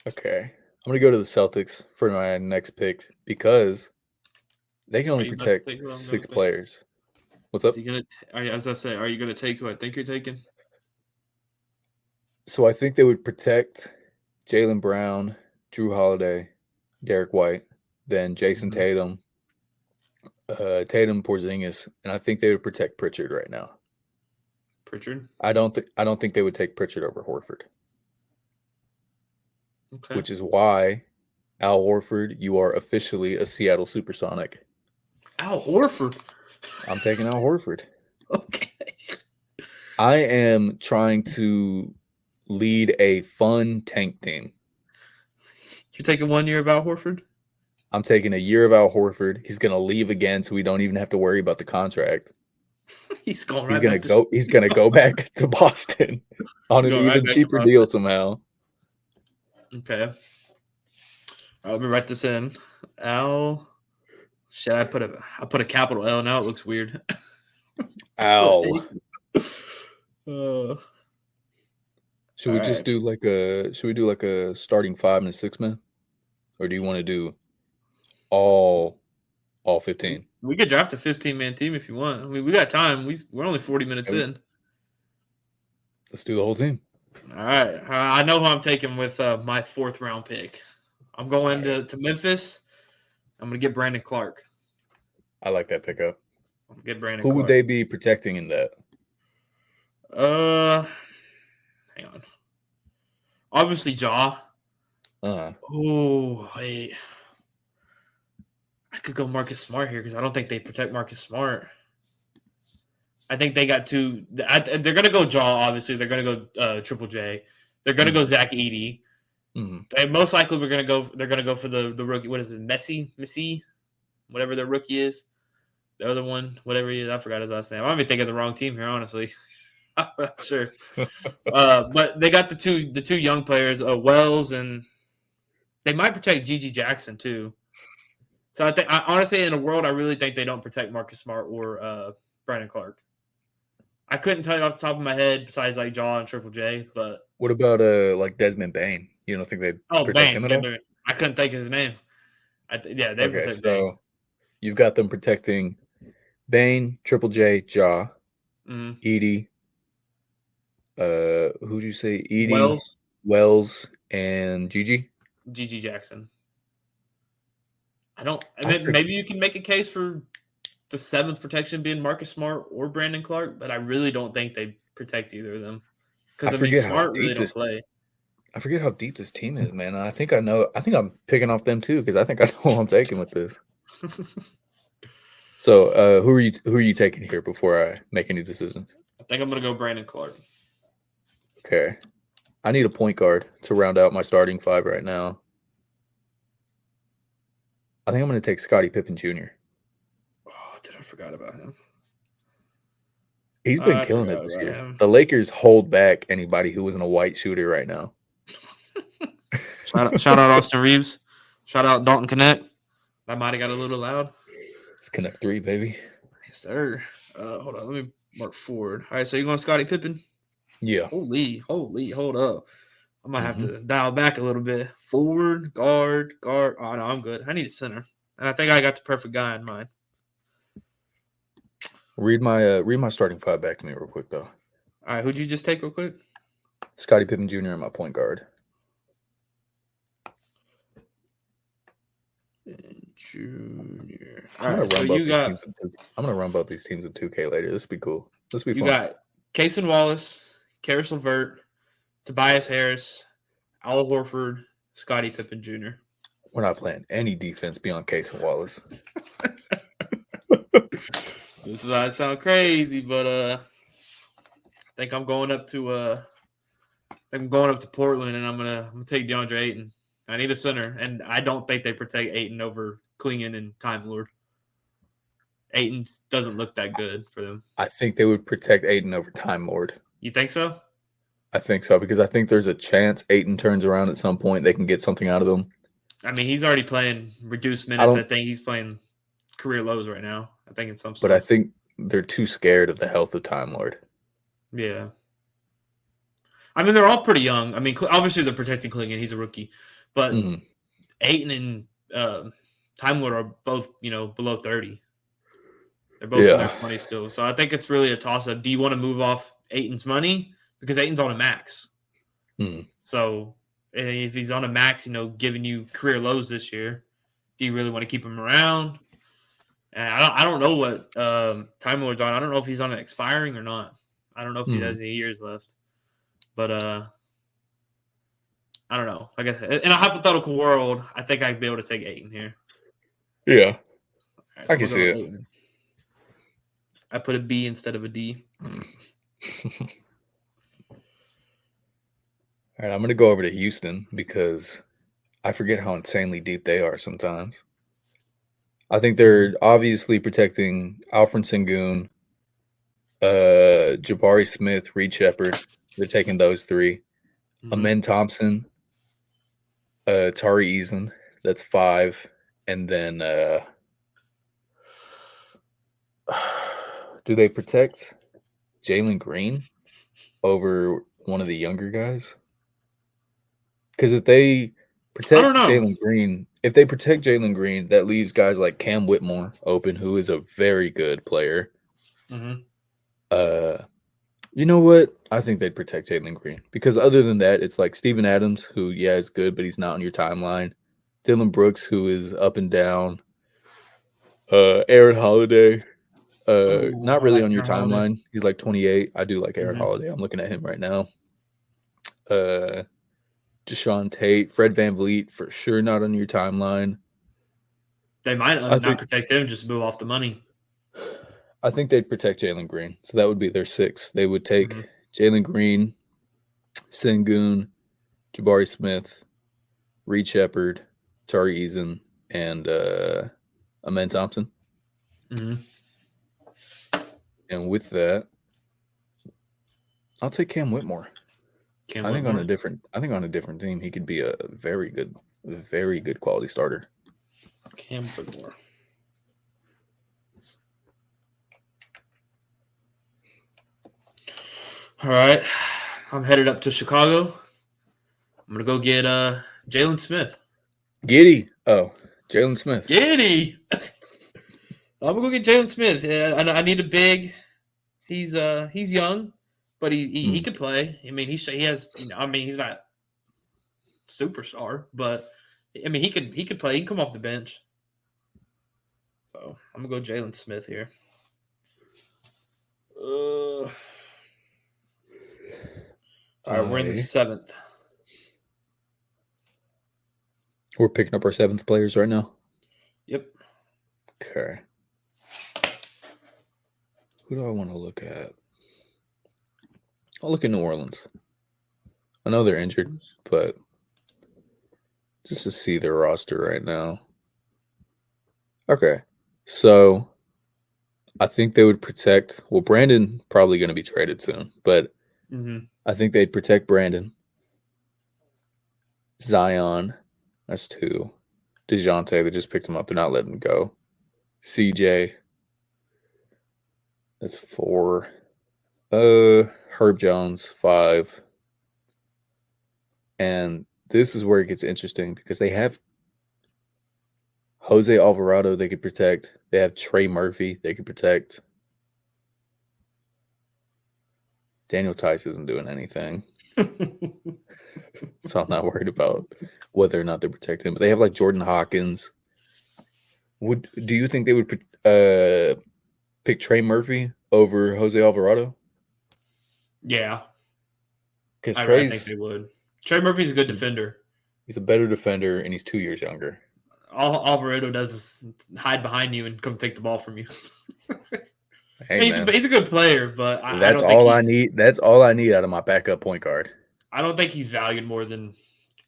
Okay. I'm going to go to the Celtics for my next pick because they can only protect 6 players. What's up? As I say, are you going to take who I think you're taking? So I think they would protect Jaylen Brown, Drew Holiday, Derek White, then Jason Tatum, Porzingis, and I think they would protect Pritchard right now. Pritchard? I don't think they would take Pritchard over Horford. Okay. Which is why, Al Horford, you are officially a Seattle Supersonic. Al Horford? I'm taking Al Horford. Okay. I am trying to lead a fun tank team. You're taking 1 year of Al Horford? I'm taking a year of Al Horford. He's going to leave again, so we don't even have to worry about the contract. He's going to go back to Boston on an even cheaper deal somehow. Okay. Let me write this in. Al. Shit, I put a capital L. Now it looks weird. Al. Should we just do like a starting 5 and a 6-man? Or do you want to do all 15? We could draft a 15-man team if you want. I mean, we got time. We're only 40 minutes in. Let's do the whole team. All right. I know who I'm taking with my 4th round pick. I'm going to Memphis. I'm going to get Brandon Clark. I like that pickup. I'm gonna get Brandon Who Clark. would they be protecting in that? Hang on. Obviously, Ja. Oh, wait. I could go Marcus Smart here because I don't think they protect Marcus Smart. I think they got 2. They're going to go Ja, obviously. They're going to go Triple J. They're going to go Zach Edey. They most likely they're going to go for the rookie. What is it? Messi? Whatever their rookie is. The other one, whatever he is. I forgot his last name. I might be thinking of the wrong team here, honestly. I'm not sure. But they got the two young players, Wells, and they might protect Gigi Jackson too. So I honestly, in a world, I really think they don't protect Marcus Smart or Brandon Clark. I couldn't tell you off the top of my head besides like Ja and Triple J, but what about like Desmond Bane? You don't think they'd protect him at all? I couldn't think of his name. They protect Bane. You've got them protecting Bane, Triple J, Ja, Edey. Who'd you say? Edey, Wells, and Gigi Jackson. Maybe you can make a case for the 7th protection being Marcus Smart or Brandon Clark, but I really don't think they protect either of them because Smart really don't play. I forget how deep this team is, man. I think I'm picking off them too because I think I know who I'm taking with this. So, who are you taking here before I make any decisions? I think I'm gonna go Brandon Clark. Okay, I need a point guard to round out my starting 5 right now. I think I'm going to take Scottie Pippen Jr. Oh, I forgot about him. He's been killing it this year. The Lakers hold back anybody who isn't a white shooter right now. Shout out Austin Reeves. Shout out Dalton Connect. That might have got a little loud. It's Connect 3, baby. Yes, sir. Hold on. Let me mark forward. All right, so you going Scottie Pippen? Yeah. Holy, hold up. I might have to dial back a little bit. Forward, guard. Oh, no, I'm good. I need a center. And I think I got the perfect guy in mind. Read my starting 5 back to me real quick, though. All right, who'd you just take real quick? Scottie Pippen Jr. and my point guard. Junior. I'm gonna run both these teams in 2K later. This would be cool. This would be fun. You got Cason Wallace, Karis LeVert, Tobias Harris, Al Horford, Scottie Pippen Jr. We're not playing any defense beyond Case and Wallace. This might sound crazy, but I think I'm going up to Portland, and I'm gonna take DeAndre Ayton. I need a center, and I don't think they protect Ayton over Klingon and Time Lord. Ayton doesn't look that good for them. I think they would protect Ayton over Time Lord. You think so? I think so, because I think there's a chance Ayton turns around at some point. They can get something out of him. I mean, he's already playing reduced minutes. I think he's playing career lows right now. I think in some But I think they're too scared of the health of Time Lord. Yeah. I mean, they're all pretty young. I mean, obviously they're protecting Klingon. He's a rookie. But Ayton and Time Lord are both, below 30. They're both in their 20s still. So I think it's really a toss-up. Do you want to move off Ayton's money? Because Ayton's on a max. So if he's on a max, giving you career lows this year, do you really want to keep him around? And I don't know what Time Lord's on. I don't know if he's on it expiring or not. I don't know if he has any years left. But I don't know. I guess in a hypothetical world, I think I'd be able to take Ayton here. Yeah. Right, so I can see it. Ayton. I put a B instead of a D. All right, I'm going to go over to Houston because I forget how insanely deep they are sometimes. I think they're obviously protecting Alfred Sengun, Jabari Smith, Reed Shepard. They're taking those three. Amen Thompson, Tari Eason. That's 5. And then do they protect Jalen Green over one of the younger guys? Because if they protect Jalen Green, that leaves guys like Cam Whitmore open, who is a very good player. You know what? I think they'd protect Jalen Green because other than that, it's like Steven Adams, who is good, but he's not on your timeline. Dylan Brooks, who is up and down. Aaron Holiday, not really on your timeline. He's like 28. I do like Aaron Holiday. I'm looking at him right now. Deshaun Tate, Fred VanVleet, for sure not on your timeline. They might not protect him, just move off the money. I think they'd protect Jalen Green. So that would be their 6. They would take Jalen Green, Sengun, Jabari Smith, Reed Shepard, Tari Eason, and Amen Thompson. And with that, I'll take Cam Whitmore. I think on a different team, he could be a very good quality starter. Cam Whitmore. All right, I'm headed up to Chicago. I'm gonna go get Jalen Smith. Giddy. Oh, Jalen Smith. Giddy. I'm gonna go get Jalen Smith. I need a big. He's young, but he could play. I mean, he has. He's not superstar, but I mean, he could play. He can come off the bench. So I'm gonna go Jalen Smith here. All right, we're in the 7th. We're picking up our 7th players right now. Yep. Okay. Who do I want to look at? I'll look at New Orleans. I know they're injured, but just to see their roster right now. Okay. So I think they would protect. Well, Brandon probably going to be traded soon, but I think they'd protect Brandon. Zion, that's 2. DeJounte, they just picked him up. They're not letting him go. CJ, that's 4. Herb Jones, 5. And this is where it gets interesting because they have Jose Alvarado they could protect. They have Trey Murphy they could protect. Daniel Tice isn't doing anything. So I'm not worried about whether or not they protect him. But they have like Jordan Hawkins. Do you think they would pick Trey Murphy over Jose Alvarado? Yeah, Because I think Trey's they would. Trey Murphy's a good defender. he's a better defender and he's 2 years younger. All Alvarado does is hide behind you and come take the ball from you. Hey man, He's a good player, but I that's don't think all I he's need. That's all I need out of my backup point guard. I don't think he's valued more than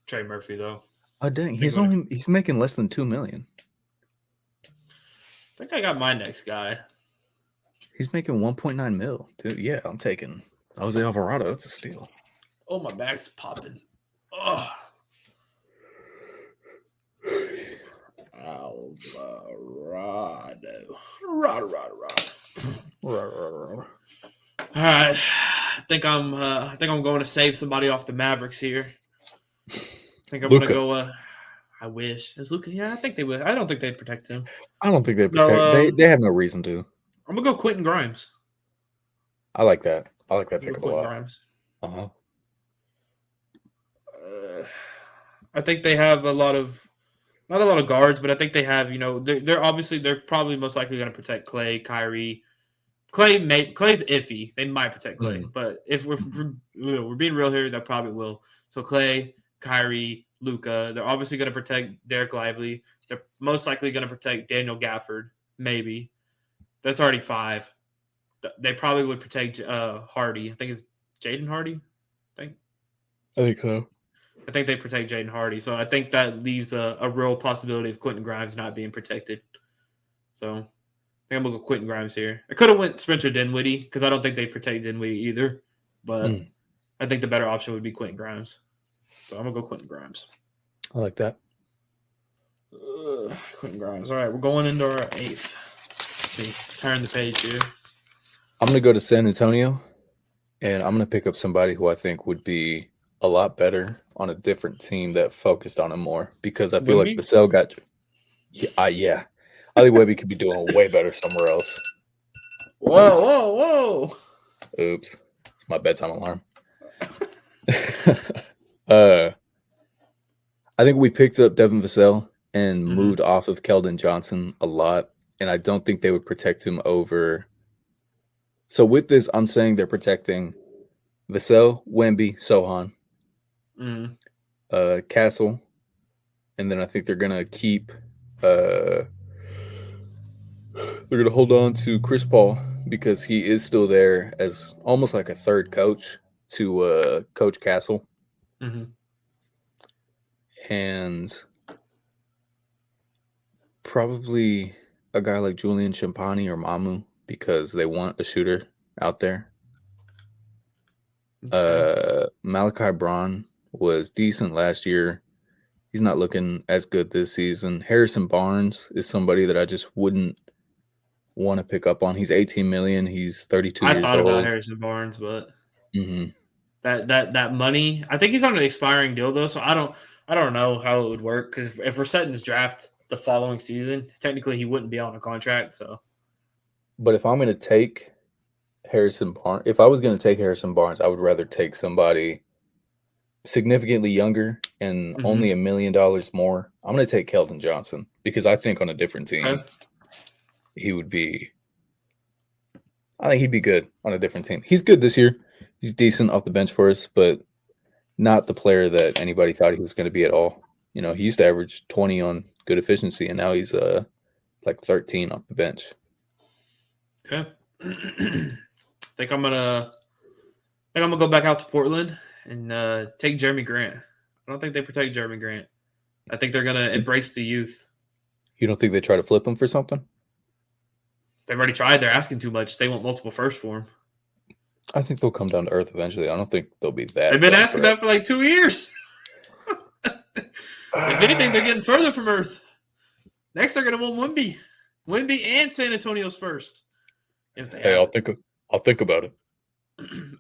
Trey Murphy though. Oh dang, I think he's making less than 2 million. I got my next guy. He's making 1.9 mil. Dude, yeah, I'm taking Jose Alvarado. That's a steal. Oh, my back's popping. Oh, Alvarado. All right, I think I'm going to save somebody off the Mavericks here. I think I'm going to Luka. go. I wish it's Luka. Yeah, I think they would. I don't think they'd protect him. I don't think they No, protect. They have no reason to. I'm gonna go Quentin Grimes. I like that. I like that I'm gonna pick go up a Quentin lot. Grimes. Uh-huh. I think they have not a lot of guards, but I think they have. They're probably most likely going to protect Clay, Kyrie. Clay's iffy. They might protect Clay, but if we're being real here, they probably will. So Clay, Kyrie, Luka. They're obviously going to protect Derek Lively. They're most likely going to protect Daniel Gafford. Maybe that's already 5. They probably would protect Hardy. I think it's Jaden Hardy. I think so. I think they protect Jaden Hardy. So I think that leaves a real possibility of Quentin Grimes not being protected. So I think I'm going to go Quentin Grimes here. I could have went Spencer Dinwiddie because I don't think they protect Dinwiddie either. But I think the better option would be Quentin Grimes. So I'm going to go Quentin Grimes. I like that. Quentin Grimes. All right, we're going into our 8th. Let me turn the page here. I'm going to go to San Antonio, and I'm going to pick up somebody who I think would be a lot better on a different team that focused on him more because I feel like Vassell got yeah. I think Webby could be doing way better somewhere else. Whoa. Oops. It's my bedtime alarm. I think we picked up Devin Vassell and moved off of Keldon Johnson a lot, and I don't think they would protect him over. So with this, I'm saying they're protecting Vassell, Wemby, Sohan, Castle, and then I think they're gonna keep. They're gonna hold on to Chris Paul because he is still there as almost like a third coach to Coach Castle, and probably a guy like Julian Champagny or Mamu because they want a shooter out there. Malachi Braun was decent last year. He's not looking as good this season. Harrison Barnes is somebody that I just wouldn't want to pick up on. He's 18 million. He's 32 years old. I thought about Harrison Barnes, but that money. I think he's on an expiring deal though, so I don't know how it would work because if we're setting this draft the following season, technically he wouldn't be on a contract. So, but if I'm going to take Harrison Barnes, if I was going to take Harrison Barnes, I would rather take somebody significantly younger and only $1 million more. I'm going to take Keldon Johnson because I think on a different team, he would be. I think he'd be good on a different team. He's good this year. He's decent off the bench for us, but not the player that anybody thought he was going to be at all. He used to average 20 on good efficiency, and now he's like 13 off the bench. Okay. I think I'm gonna go back out to Portland and take Jeremy Grant. I don't think they protect Jeremy Grant. I think they're gonna embrace the youth. You don't think they try to flip him for something? They've already tried. They're asking too much. They want multiple firsts for him. I think they'll come down to earth eventually. I don't think they'll be that. They've been asking that for like 2 years. If anything, they're getting further from earth. Next, they're going to want Wemby and San Antonio's first. If they I'll think about it.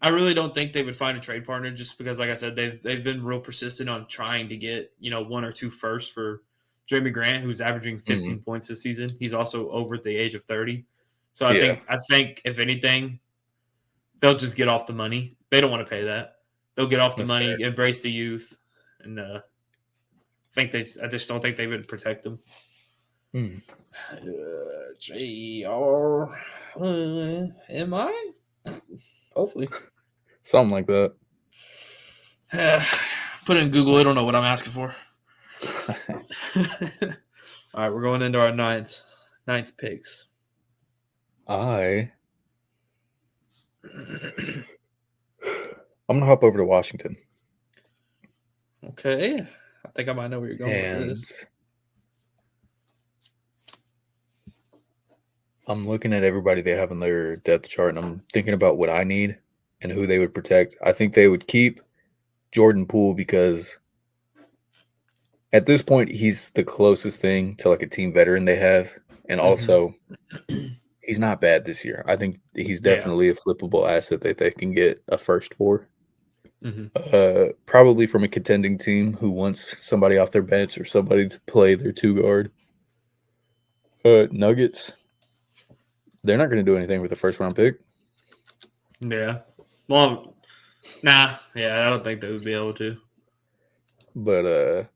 I really don't think they would find a trade partner just because, like I said, they've been real persistent on trying to get 1 or 2 firsts for Jeremy Grant, who's averaging 15 points this season. He's also over the age of 30. So I think if anything, they'll just get off the money. They don't want to pay that. They'll get off the money, embrace the youth, and I just don't think they would protect them. JR, am I? Hopefully. Something like that. Put it in Google. They don't know what I'm asking for. All right, we're going into our ninth picks. I'm gonna hop over to Washington. Okay, I think I might know where you're going with And this. I'm looking at everybody they have on their depth chart, and I'm thinking about what I need and who they would protect. I think they would keep Jordan Poole because at this point he's the closest thing to like a team veteran they have, and also he's not bad this year. I think he's definitely a flippable asset that they can get a first for. Probably from a contending team who wants somebody off their bench or somebody to play their two guard. Nuggets, they're not going to do anything with the first round pick. Yeah. Well, nah. Yeah, I don't think they would be able to. But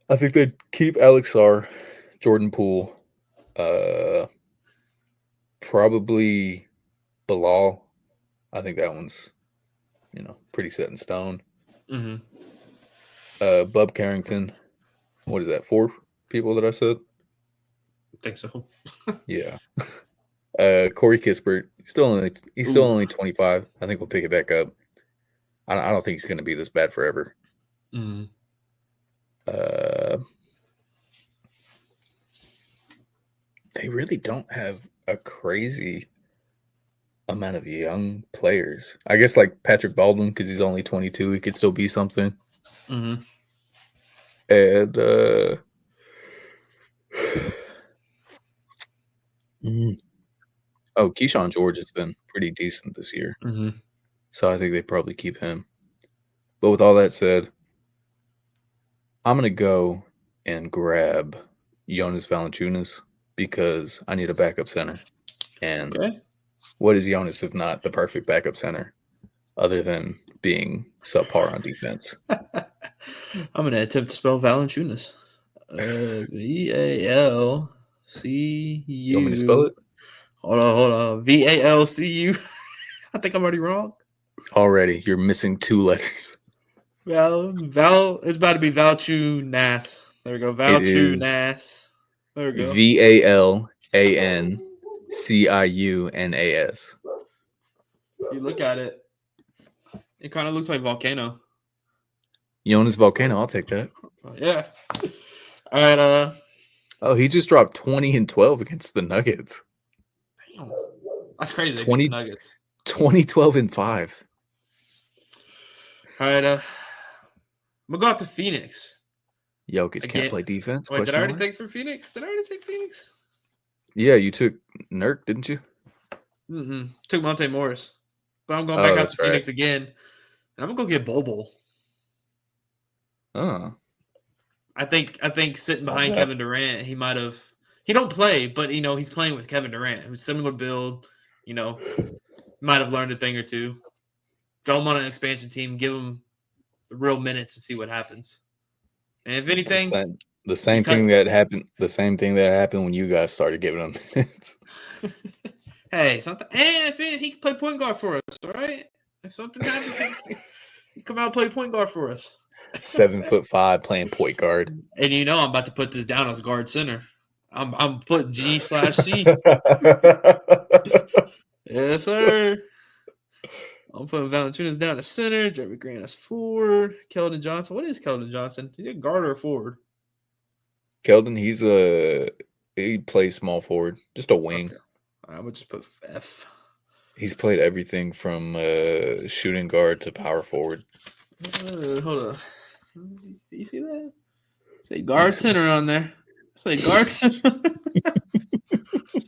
I think they'd keep Alex Sarr, Jordan Poole, probably Bilal. I think that one's, pretty set in stone. Bub Carrington. What is that? 4 people that I said? I think so. Yeah. Corey Kispert. He's still only 25. I think we'll pick it back up. I don't think he's going to be this bad forever. They really don't have a crazy amount of young players. I guess like Patrick Baldwin, because he's only 22, he could still be something. And Keyshawn George has been pretty decent this year. So I think they probably keep him. But with all that said, I'm going to go and grab Jonas Valanciunas because I need a backup center. And what is Jonas if not the perfect backup center other than being subpar on defense? I'm going to attempt to spell Valanciunas. Valcu. You want me to spell it? Hold on. Valcu. I think I'm already wrong. Already, you're missing 2 letters. Val. It's about to be Valanciunas. There we go. Valanciunas. There we go. Valanciunas. You look at it. It kind of looks like Volcano. Jonas Volcano, I'll take that. Yeah. All right. Oh, he just dropped 20 and 12 against the Nuggets. Damn. That's crazy. 20, the Nuggets. 20, 12, and 5. All right. I'm going to go out to Phoenix. Jokic can't play defense? Wait, did I already take for Phoenix? Yeah, you took Nurk, didn't you? Took Monte Morris. But I'm going back out to Phoenix again. And I'm going to go get Bobo. Oh. I think sitting behind Kevin Durant, he might have. He don't play, but he's playing with Kevin Durant, who's similar build. Might have learned a thing or two. Throw him on an expansion team, give him the real minutes and see what happens. And if anything, the same thing that happened when you guys started giving him minutes. Hey, something. And if he can play point guard for us, right? If something happens, he come out and play point guard for us. 7'5" playing point guard. And I'm about to put this down as guard center. I'm putting G/C. Yes, sir. I'm putting Valanciunas down as center. Jeremy Grant as forward. Keldon Johnson. What is Keldon Johnson? Is he a guard or a forward? Keldon, he plays small forward, just a wing. Okay. I'm gonna just put F. He's played everything from shooting guard to power forward. Hold on. Do you see that? Say guard center on there. Say guard center.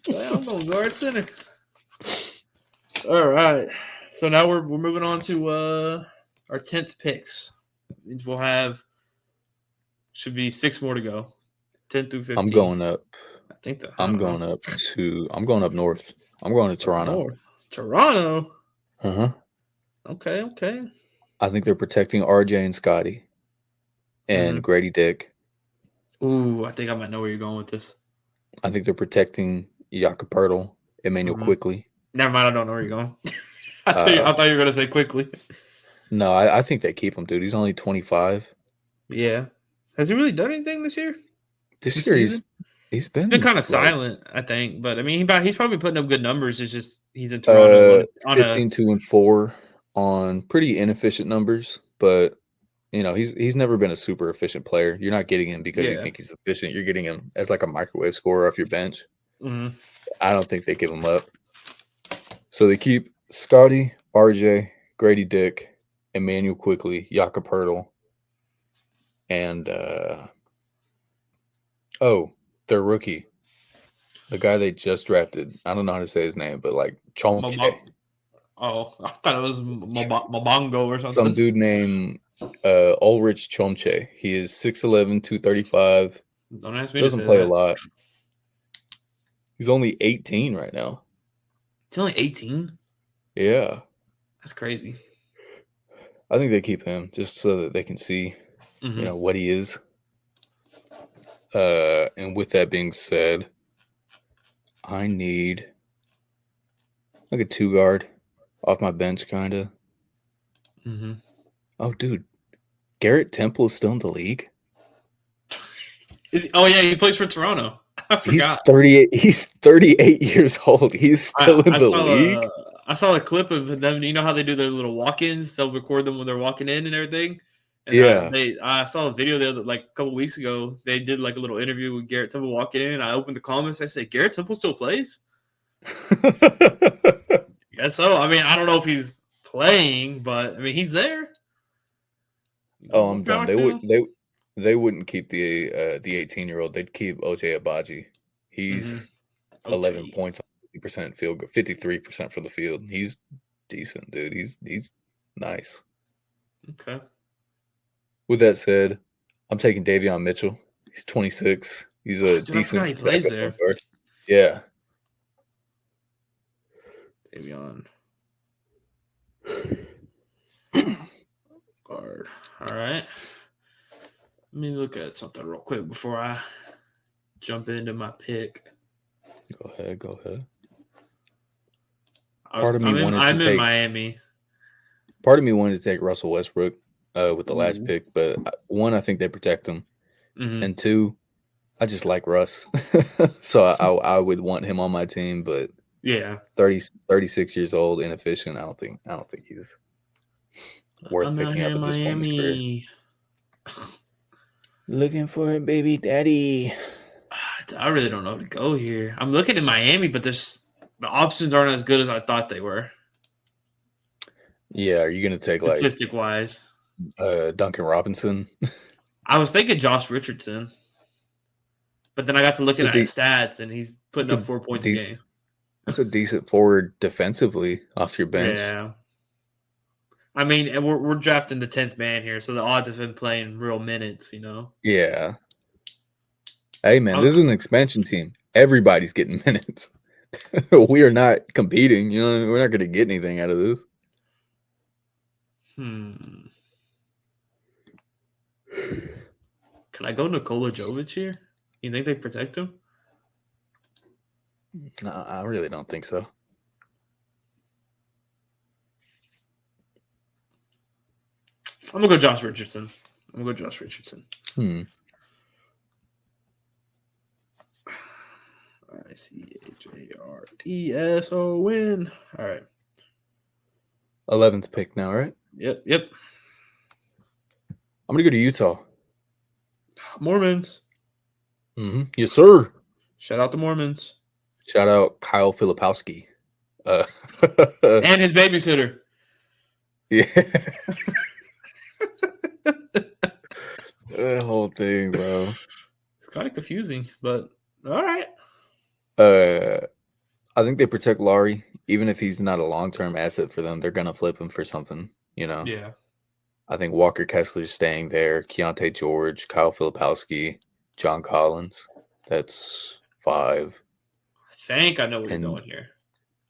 I'm going guard center. All right. So now we're moving on to our 10th picks. It means we'll have should be 6 more to go. 10 through 15. I'm going up. I think that. I'm going up north. I'm going to Toronto. North. Toronto. Uh-huh. Okay. I think they're protecting RJ and Scotty and Grady Dick. Ooh, I think I might know where you're going with this. I think they're protecting Jakob Poeltl, Emmanuel Quickley. Never mind, I don't know where you're going. Uh, I thought you were gonna say quickly. no, I think they keep him, dude. He's only 25. Yeah. Has he really done anything this year? This This year season? he's He's been been kind of like silent, I think. But I mean, he's probably putting up good numbers. It's just he's in Toronto on a 15-4 on pretty inefficient numbers, but he's never been a super efficient player. You're not getting him because you yeah. think he's efficient. You're getting him as like a microwave scorer off your bench. Mhm. I don't think they give him up. So they keep Scotty, RJ, Grady Dick, Emmanuel Quickly, Jakob Pertl, and their rookie, the guy they just drafted. I don't know how to say his name, but like Chomche. Oh, I thought it was Mobongo or Some something. dude named Ulrich Chomche. He is 6'11", 235. Don't ask me to Doesn't say play a that. lot. He's only 18 right now. He's only 18. Yeah. That's crazy. I think they keep him just so that they can see, Mm-hmm. what he is. And with that being said, I need like a 2 guard off my bench, kind of. Mm-hmm. Oh, dude. Garrett Temple is still in the league? Oh, yeah, he plays for Toronto. I He's forgot. 38. He's 38 years old. He's still in I the saw league? a clip of them. You know how they do their little walk-ins? They'll record them when they're walking in and everything. And Yeah. I saw a video there that like a couple weeks ago. They did like a little interview with Garrett Temple walking in. I opened the comments. I said, Garrett Temple still plays? Yeah, so I mean, I don't know if he's playing, but I mean, he's there. Oh, More I'm dumb. power to him. They wouldn't keep the 18-year-old. They'd keep OJ Abaji. Mm-hmm. He's 11 OJ. points on 50% field goal, 53% for the field. He's decent, dude. He's nice. Okay. With that said, I'm taking Davion Mitchell. He's 26. He's a Dude, I forgot decent he plays backup there. point guard. Yeah. Davion guard. All right. Let me look at something real quick before I jump into my pick. Go ahead. I'm in Miami. Part of me wanted to take Russell Westbrook with the last Ooh. pick, but one, I think they protect him, Mm-hmm. and two, I just like Russ, so I would want him on my team. But Yeah. 36 years old, inefficient. I don't think he's worth I'm out picking here up in at this point in his career. Miami. Looking for a baby daddy. I really don't know where to go here. I'm looking at Miami, but the options aren't as good as I thought they were. Yeah, are you gonna take like Statistic wise. Duncan Robinson? I was thinking Josh Richardson, but then I got to looking It's a at his stats, and he's putting up 4 points a game. That's a decent forward defensively off your bench. Yeah. I mean, and we're drafting the 10th man here, so the odds of him playing real minutes, Yeah. Hey man, this is an expansion team. Everybody's getting minutes. We are not competing. We're not going to get anything out of this. Can I go Nikola Jovic here? You think they protect him? No, I really don't think so. I'm gonna go Josh Richardson. ICHARDSON. All right. 11th pick now, right? Yep. I'm going to go to Utah. Mormons. Yes, sir. Shout out the Mormons. Shout out Kyle Filipowski. And his babysitter. Yeah. That whole thing, bro. It's kind of confusing, but all right. I think they protect Laurie. Even if he's not a long-term asset for them, they're going to flip him for something, Yeah. I think Walker Kessler's staying there. Keontae George, Kyle Filipowski, John Collins. That's 5. I think I know where you're going here.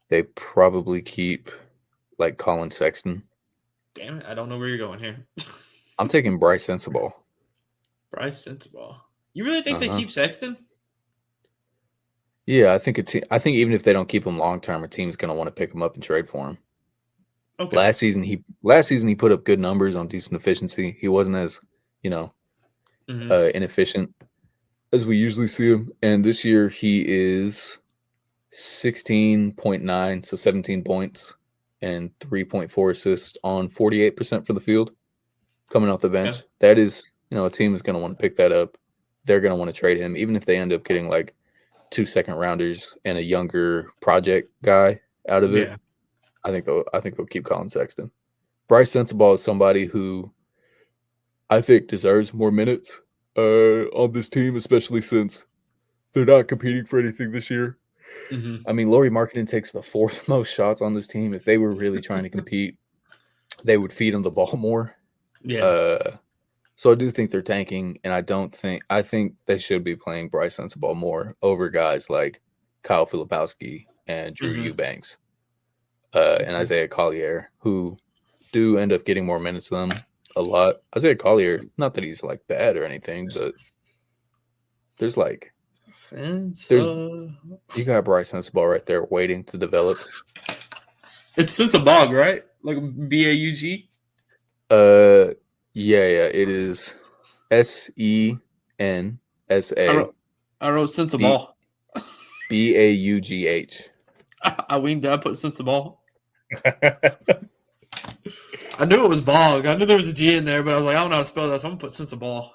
They probably keep like Colin Sexton. Damn it, I don't know where you're going here. I'm taking Bryce Sensabaugh. Bryce Sensabaugh. You really think they keep Sexton? Yeah, I think even if they don't keep him long term, a team's going to want to pick him up and trade for him. Okay. Last season he put up good numbers on decent efficiency. He wasn't as, you know, inefficient as we usually see him. And this year he is 16.9, so 17 points and 3.4 assists on 48% for the field coming off the Yeah. bench. That is, a team is going to want to pick that up. They're going to want to trade him, even if they end up getting like 2 second rounders and a younger project guy out of it. Yeah. I think they'll keep Colin Sexton. Bryce Sensabaugh is somebody who I think deserves more minutes on this team, especially since they're not competing for anything this year. I mean, Lauri Markkanen takes the 4th most shots on this team. If they were really trying to compete, they would feed him the ball more. Yeah. So I do think they're tanking, and I think they should be playing Bryce Sensabaugh more over guys like Kyle Filipowski and Drew Eubanks and Isaiah Collier, who do end up getting more minutes than them a lot. Isaiah Collier, not that he's like bad or anything, but there's you got Bryce Sensabaugh right there waiting to develop. It's Sensabaugh, right? Like Baug. Yeah, it is SENSA. I wrote Sensabaugh. BAUGH. I winged that. I put Sensabaugh. I knew it was Bog. I knew there was a G in there, but I was like, I don't know how to spell that, so I'm gonna put Sensabaugh.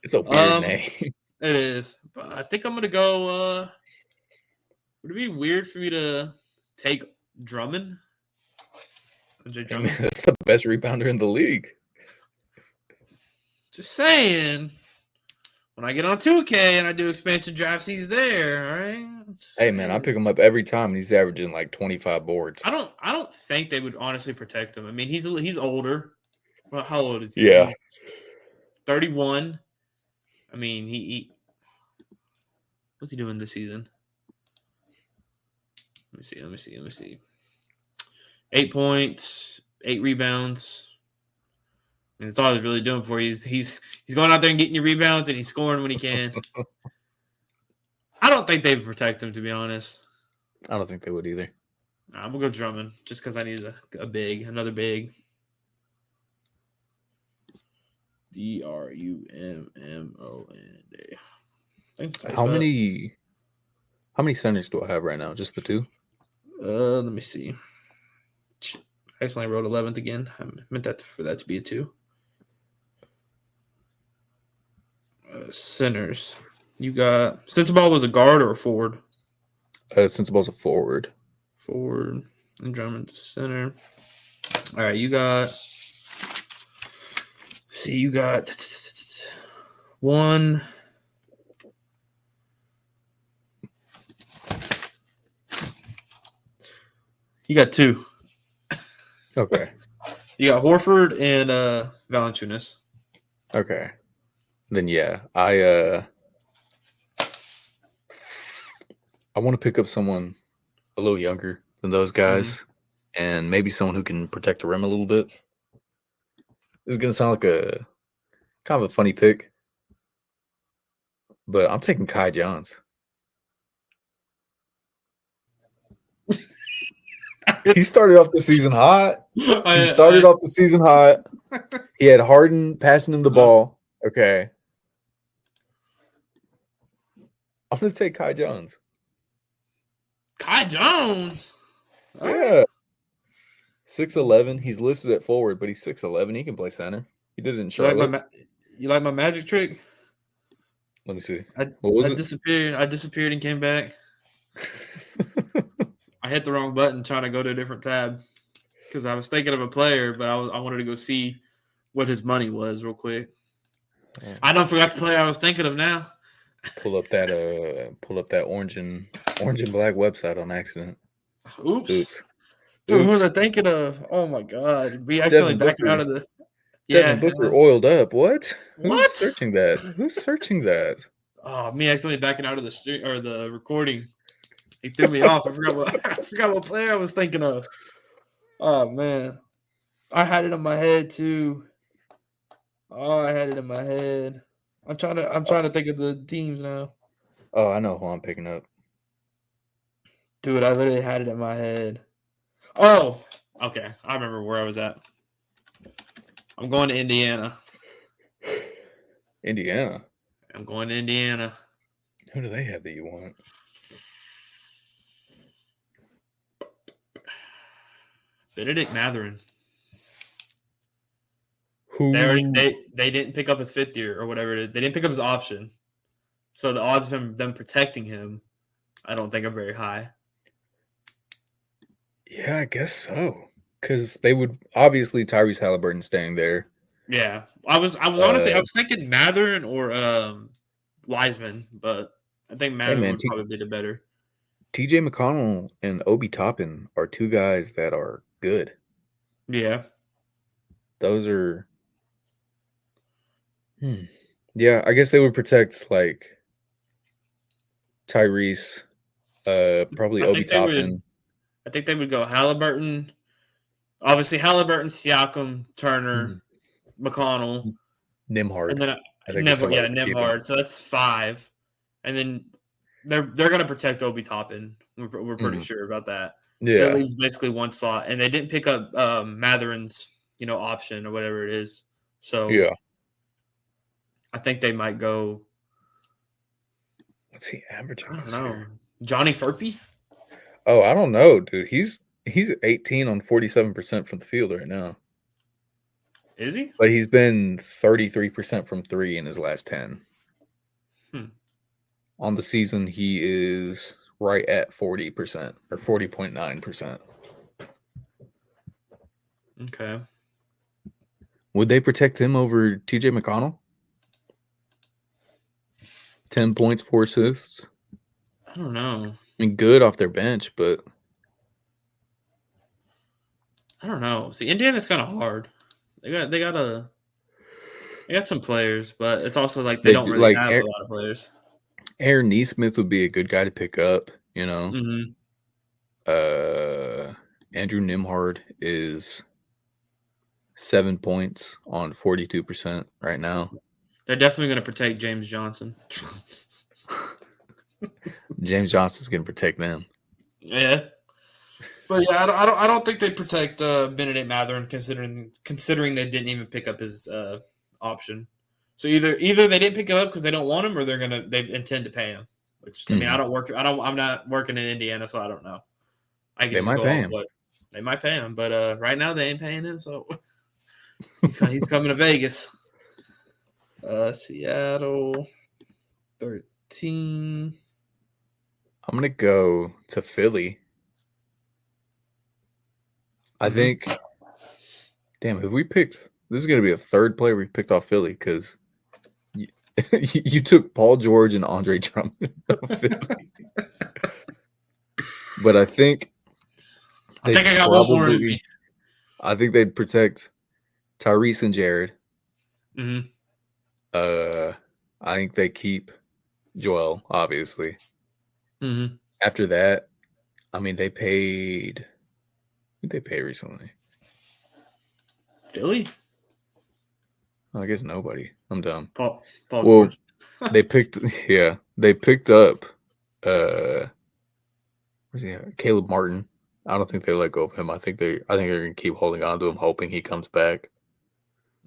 It's a weird name. It is. But I think I'm gonna go. Would it be weird for me to take Drummond? I mean, that's the best rebounder in the league. Just saying. When I get on 2K and I do expansion drafts, he's there. All right. Hey man, I pick him up every time, and he's averaging like 25 boards. I don't think they would honestly protect him. I mean, he's older. Well, how old is he? Yeah, He's 31. I mean, he what's he doing this season? Let me see. 8 points, 8 rebounds. I mean, that's all he's really doing for you. He's going out there and getting your rebounds, and he's scoring when he can. I don't think they would protect him, to be honest. I don't think they would either. I'm gonna go Drummond just because I need another big. Drummond. How many centers do I have right now? Just the 2? Let me see. I accidentally wrote 11th again. I meant that for that to be a 2. Centers. You got Sensabaugh was a guard or a forward? Sensabaugh's a forward. Forward and Drummond center. All right, you got. See, you got 1. You got 2. Okay. You got Horford and Valanciunas. Okay. Then yeah, I want to pick up someone a little younger than those guys, and maybe someone who can protect the rim a little bit. This is gonna sound like a kind of a funny pick, but I'm taking Kai Jones. He started off the season hot. He had Harden passing him the ball. Okay. I'm going to take Kai Jones. Kai Jones? All yeah. 6'11". He's listed at forward, but he's 6'11". He can play center. He did it in Charlotte. You like my magic trick? Let me see. What was it? I disappeared and came back. I hit the wrong button trying to go to a different tab because I was thinking of a player, but I wanted to go see what his money was real quick. I don't forgot the player I was thinking of now. Pull up that orange and black website on accident. Oops. Dude, who was I thinking of? Oh my god. We accidentally backing out of the Devin Booker oiled up. What? Who's searching that? Oh, me accidentally backing out of the stream or the recording. He threw me off. I forgot what player I was thinking of. Oh man. I had it in my head too. Oh, I had it in my head. I'm trying to think of the teams now. Oh, I know who I'm picking up. Dude, I literally had it in my head. Oh, Okay, I remember where I was at. I'm going to Indiana. Indiana. I'm going to Indiana. Who do they have that you want? Benedict Matherin. Who? They didn't pick up his 5th year or whatever it is. They didn't pick up his option. So the odds of them protecting him, I don't think are very high. Yeah, I guess so. Because they would obviously Tyrese Halliburton staying there. Yeah, I was honestly I was thinking Matherin or Wiseman, but I think Hey Matherin man, would probably be the better. TJ McConnell and Obi Toppin are two guys that are good. Yeah, Those are. Yeah, I guess they would protect like Tyrese, probably I Obi think they would. Toppin. I think they would go Halliburton. Obviously, Halliburton, Siakam, Turner, Mhm. McConnell, and Nimhard, then I think is somebody they're keeping. Nembhard. So that's 5, and then they're going to protect Obi Toppin. We're pretty Mhm. sure about that. So that Yeah, leaves basically one slot, and they didn't pick up Matherin's option or whatever it is. So yeah. I think they might go. What's he averaging I don't this know. year? Johnny Furphy? Oh, I don't know, dude. He's 18 on 47% from the field right now, Is he? but he's been 33% from three in his last 10. Hmm. On the season, he is right at 40% or 40.9%. Okay. Would they protect him over TJ McConnell? 10 points, 4 assists. I don't know. I mean, good off their bench, but I don't know. See, Indiana's kind of hard. They got some players, but it's also like they they don't do really like have a lot of players. Aaron Neesmith would be a good guy to pick up. Mm-hmm. Andrew Nimhard is 7 points on 42% right now. They're definitely going to protect James Johnson. James Johnson's going to protect them. Yeah, but yeah, I don't think they protect Benedict Matherin considering they didn't even pick up his option. So either they didn't pick him up because they don't want him, or they intend to pay him. Which I mean, I'm not working in Indiana, so I don't know. I can They just might go pay off him. what they might pay him, but right now they ain't paying him, so he's coming to Vegas. Seattle 13. I'm going to go to Philly. I think, damn, have we picked? This is going to be a third player we picked off Philly because you, you took Paul George and Andre Drummond off Philly. But I think I think I got one more in me. I think they'd protect Tyrese and Jared. Mm-hmm. I think they keep Joel, obviously. Mm-hmm. After that, I mean, they paid. Who did they pay recently? Philly? I guess nobody. I'm dumb. Paul Well, George. they picked. Yeah, they picked up. Where's he at? Caleb Martin. I don't think they let go of him. I think they're gonna keep holding on to him, hoping he comes back.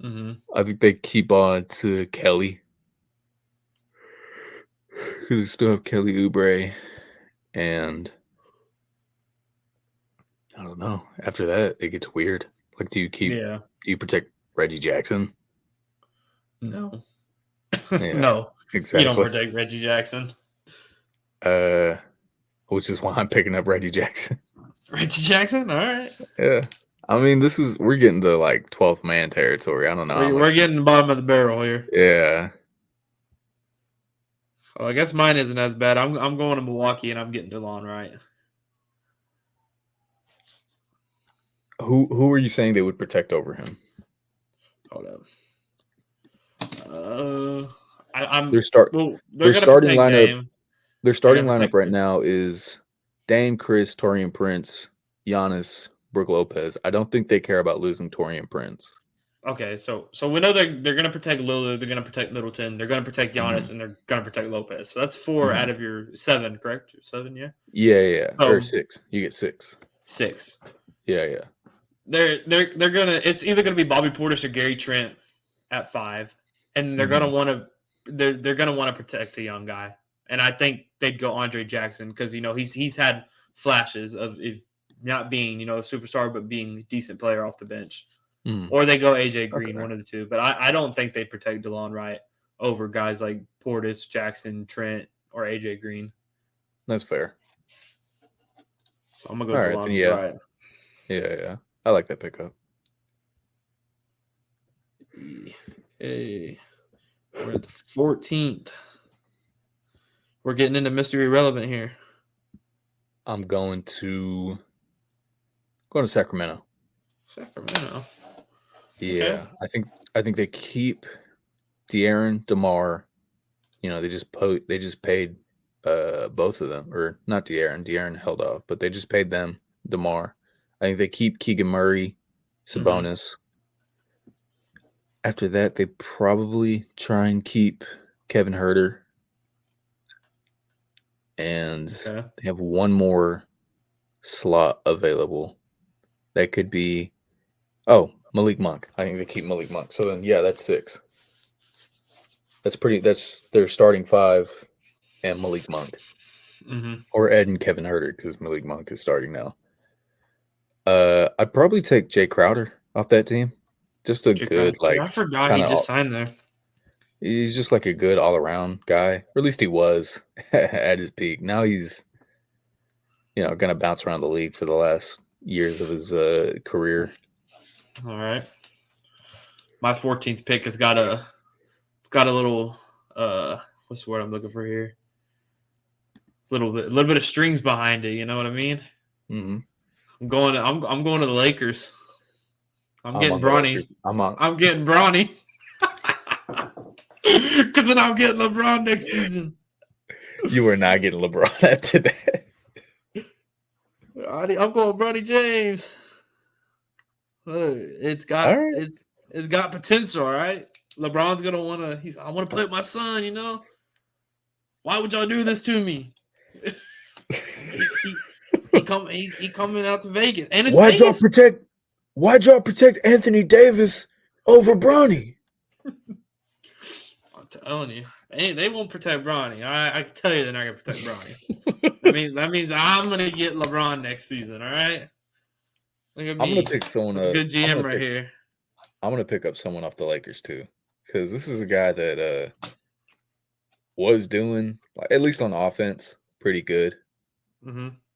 Mm-hmm. I think they keep on to Kelly, because they still have Kelly Oubre, and I don't know. After that, it gets weird. Like, do you protect Reggie Jackson? No. Yeah, No. You don't exactly. protect Reggie Jackson. Which is why I'm picking up Reggie Jackson. Reggie Jackson? All right. Yeah. I mean, we're getting to like 12th man territory. I don't know. We're getting the bottom of the barrel here. Yeah. Well, I guess mine isn't as bad. I'm going to Milwaukee and I'm getting DeLon Wright. Who are you saying they would protect over him? Hold up. I'm Their they're gonna starting protect lineup. Dame. Their They're starting gonna lineup protect right Dame. now is Dame, Chris, Torian Prince, Giannis, Brook Lopez. I don't think they care about losing Torian Prince. Okay, so we know they're gonna protect Lillard, they're gonna protect Middleton, they're gonna protect Giannis, and they're gonna protect Lopez. So that's 4 out of your 7, correct? 7, yeah. Yeah. Or So 6. You get 6. 6. Yeah. they're gonna. It's either gonna be Bobby Portis or Gary Trent at 5, and they're gonna want to. They're gonna want to protect a young guy, and I think they'd go Andre Jackson because he's had flashes of if not being a superstar, but being a decent player off the bench. Or they go AJ Green, one of the two. But I don't think they protect DeLon Wright over guys like Portis, Jackson, Trent, or AJ Green. That's fair. So I'm gonna go DeLon Wright. Yeah. I like that pickup. Hey, we're at the 14th. We're getting into Mr. Irrelevant here. I'm going to Sacramento. Sacramento. Yeah, okay. I think they keep De'Aaron, DeMar. They just paid both of them, or not De'Aaron. De'Aaron held off, but they just paid them, DeMar. I think they keep Keegan Murray, Sabonis. After that, they probably try and keep Kevin Huerter. And they have one more slot available. That could be Malik Monk. I think they keep Malik Monk. So then that's 6. That's their starting 5 and Malik Monk. Or Ed and Kevin Huerter, because Malik Monk is starting now. I'd probably take Jay Crowder off that team. Just a good I forgot he just signed there. He's just like a good all-around guy. Or at least he was at his peak. Now he's, going to bounce around the league for the last years of his career. All right. My 14th pick has got a little what's the word I'm looking for here? A little bit of strings behind it. You know what I mean? Mm-hmm. I'm going to the Lakers. I'm getting Bronny. I'm getting Bronny. Because then I'm getting LeBron next season. You are not getting LeBron after that. I'm going Bronny James. It's got potential, all right? LeBron's gonna I want to play with my son, Why would y'all do this to me? he coming out to Vegas, and it's Vegas. Why'd y'all protect Anthony Davis over Bronny? I'm telling you, they won't protect Bronny. I can tell you they're not gonna protect Bronny. That means I'm gonna get LeBron next season. All right. Look at me. I'm gonna pick someone. That's a good GM right here. I'm gonna pick up someone off the Lakers too, because this is a guy that was doing, at least on offense, pretty good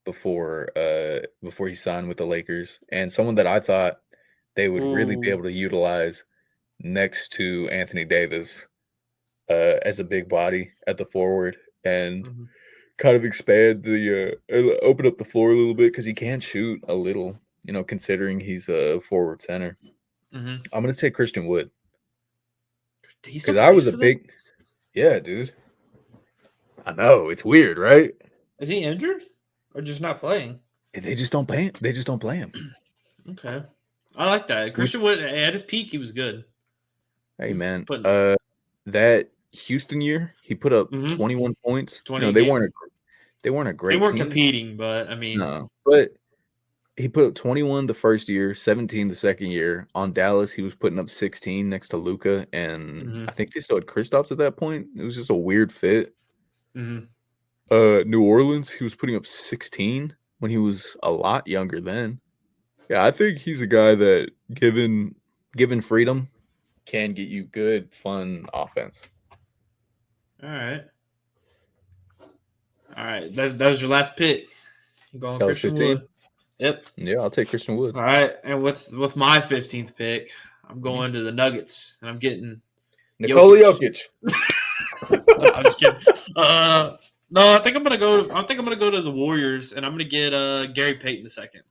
before he signed with the Lakers, and someone that I thought they would really be able to utilize next to Anthony Davis as a big body at the forward and kind of expand open up the floor a little bit, because he can shoot a little, considering he's a forward center. I'm going to take Christian Wood. Because I was a big... Yeah, dude. I know. It's weird, right? Is he injured or just not playing? They just don't play him. They just don't play him. Okay. I like that. Christian Wood, at his peak, he was good. Hey, man. That Houston year, he put up 21 points. They weren't a great team. They weren't competing, but I mean... No, but he put up 21 the first year, 17 the second year. On Dallas, he was putting up 16 next to Luka, and I think they still had Kristaps at that point. It was just a weird fit. New Orleans, he was putting up 16 when he was a lot younger then. Yeah, I think he's a guy that, given freedom, can get you good, fun offense. All right. That was your last pick. Going Christian 15? Wood. Yep. Yeah, I'll take Christian Wood. All right, and with my 15th pick, I'm going to the Nuggets, and I'm getting Nikola Jokic. No, I'm just kidding. No, I think I'm gonna go to the Warriors, and I'm gonna get Gary Payton II.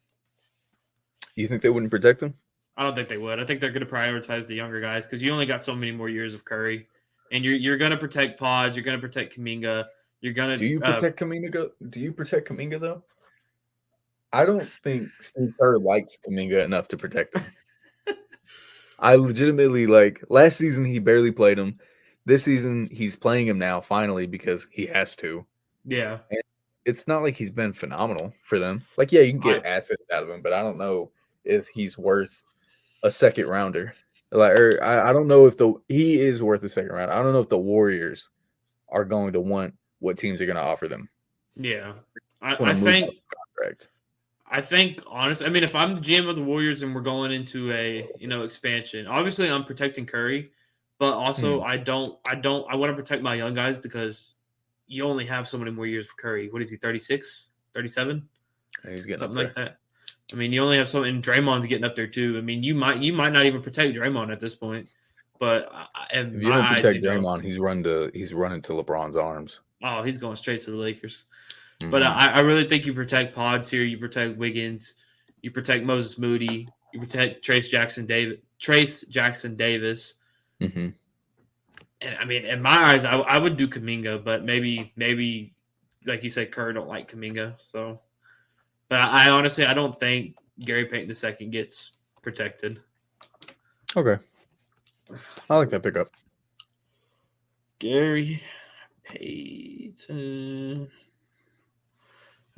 You think they wouldn't protect him? I don't think they would. I think they're gonna prioritize the younger guys because you only got so many more years of Curry, and you're gonna protect Podge. You're gonna protect Kuminga. You're gonna. Do you protect Kuminga? Do you protect Kuminga though? I don't think Steve Kerr likes Kuminga enough to protect him. I legitimately, last season he barely played him. This season he's playing him now finally because he has to. Yeah. And it's not like he's been phenomenal for them. Yeah, you can get assets out of him, but I don't know if he's worth a second rounder. Like, I don't know if he is worth a second round. I don't know if the Warriors are going to want what teams are going to offer them. Yeah, I think contract. I think honestly, I mean, if I'm the GM of the Warriors and we're going into a expansion, obviously I'm protecting Curry, but also I want to protect my young guys because you only have so many more years for Curry. What is he, 36, 37? He's getting something like that. I mean, you only have so, and Draymond's getting up there too. I mean, you might not even protect Draymond at this point. But if you don't protect Draymond, he's running to LeBron's arms. Oh, he's going straight to the Lakers. Mm-hmm. But I really think you protect Pods here. You protect Wiggins. You protect Moses Moody. You protect Trace Jackson Davis. Mm-hmm. And I mean, in my eyes, I would do Kuminga, but maybe like you said, Kerr don't like Kuminga. So, but I honestly I don't think Gary Payton II gets protected. Okay, I like that pickup. Gary Payton.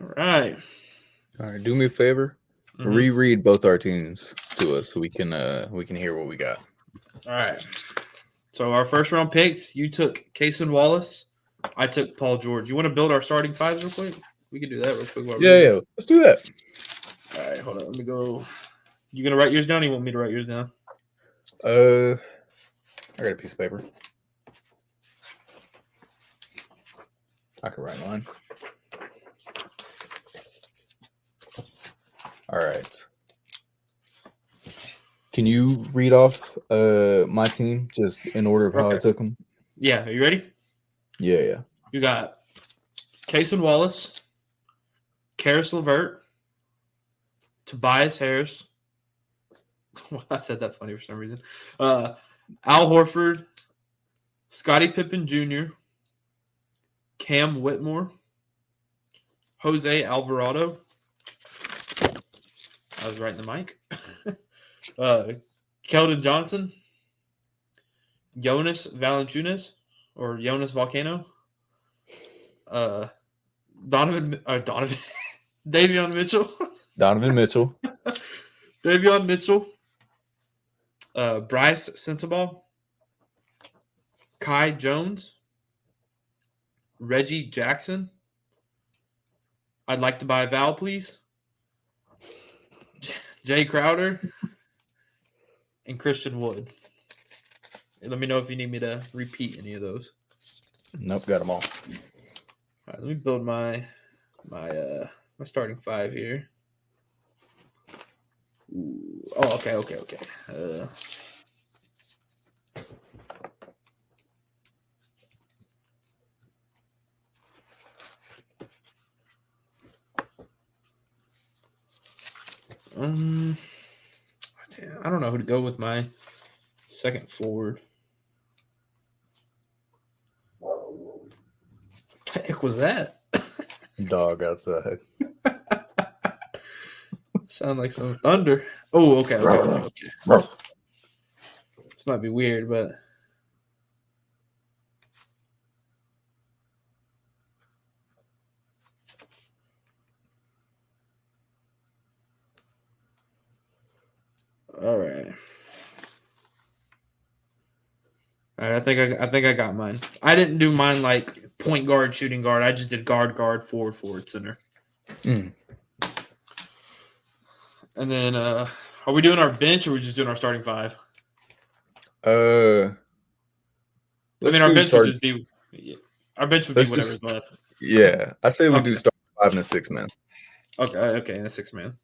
All right. Do me a favor. Mm-hmm. Reread both our teams to us so we can hear what we got. All right. So our first round picks, you took Cason Wallace. I took Paul George. You want to build our starting fives real quick? We can do that real quick. Yeah. Let's do that. All right, hold on. Let me go. You gonna write yours down? Or you want me to write yours down? I got a piece of paper. I can write mine. All right. Can you read off my team just in order of how I took them? Yeah. Are you ready? Yeah. You got Cason Wallace, Karis LeVert, Tobias Harris. I said that funny for some reason. Al Horford, Scottie Pippen Jr., Cam Whitmore, Jose Alvarado. I was right in the mic. Keldon Johnson, Jonas Valanciunas or Jonas Volcano, Davion Mitchell, Davion Mitchell, Bryce Sensabaugh, Kai Jones, Reggie Jackson. I'd like to buy a Val, please. Jay Crowder and Christian Wood. Let me know if you need me to repeat any of those. Nope, got them all. All right, let me build my starting five here. Ooh. Oh, okay. I don't know who to go with my second forward. What the heck was that? Dog outside. Sound like some thunder. Oh, okay. This might be weird, but all right. All right, I think I got mine. I didn't do mine like point guard, shooting guard. I just did guard, forward, center. Mm. And then, are we doing our bench or are we just doing our starting five? Our bench would just be whatever's left. Yeah, I say we do start 5 and a 6 man. Okay, and a 6 man.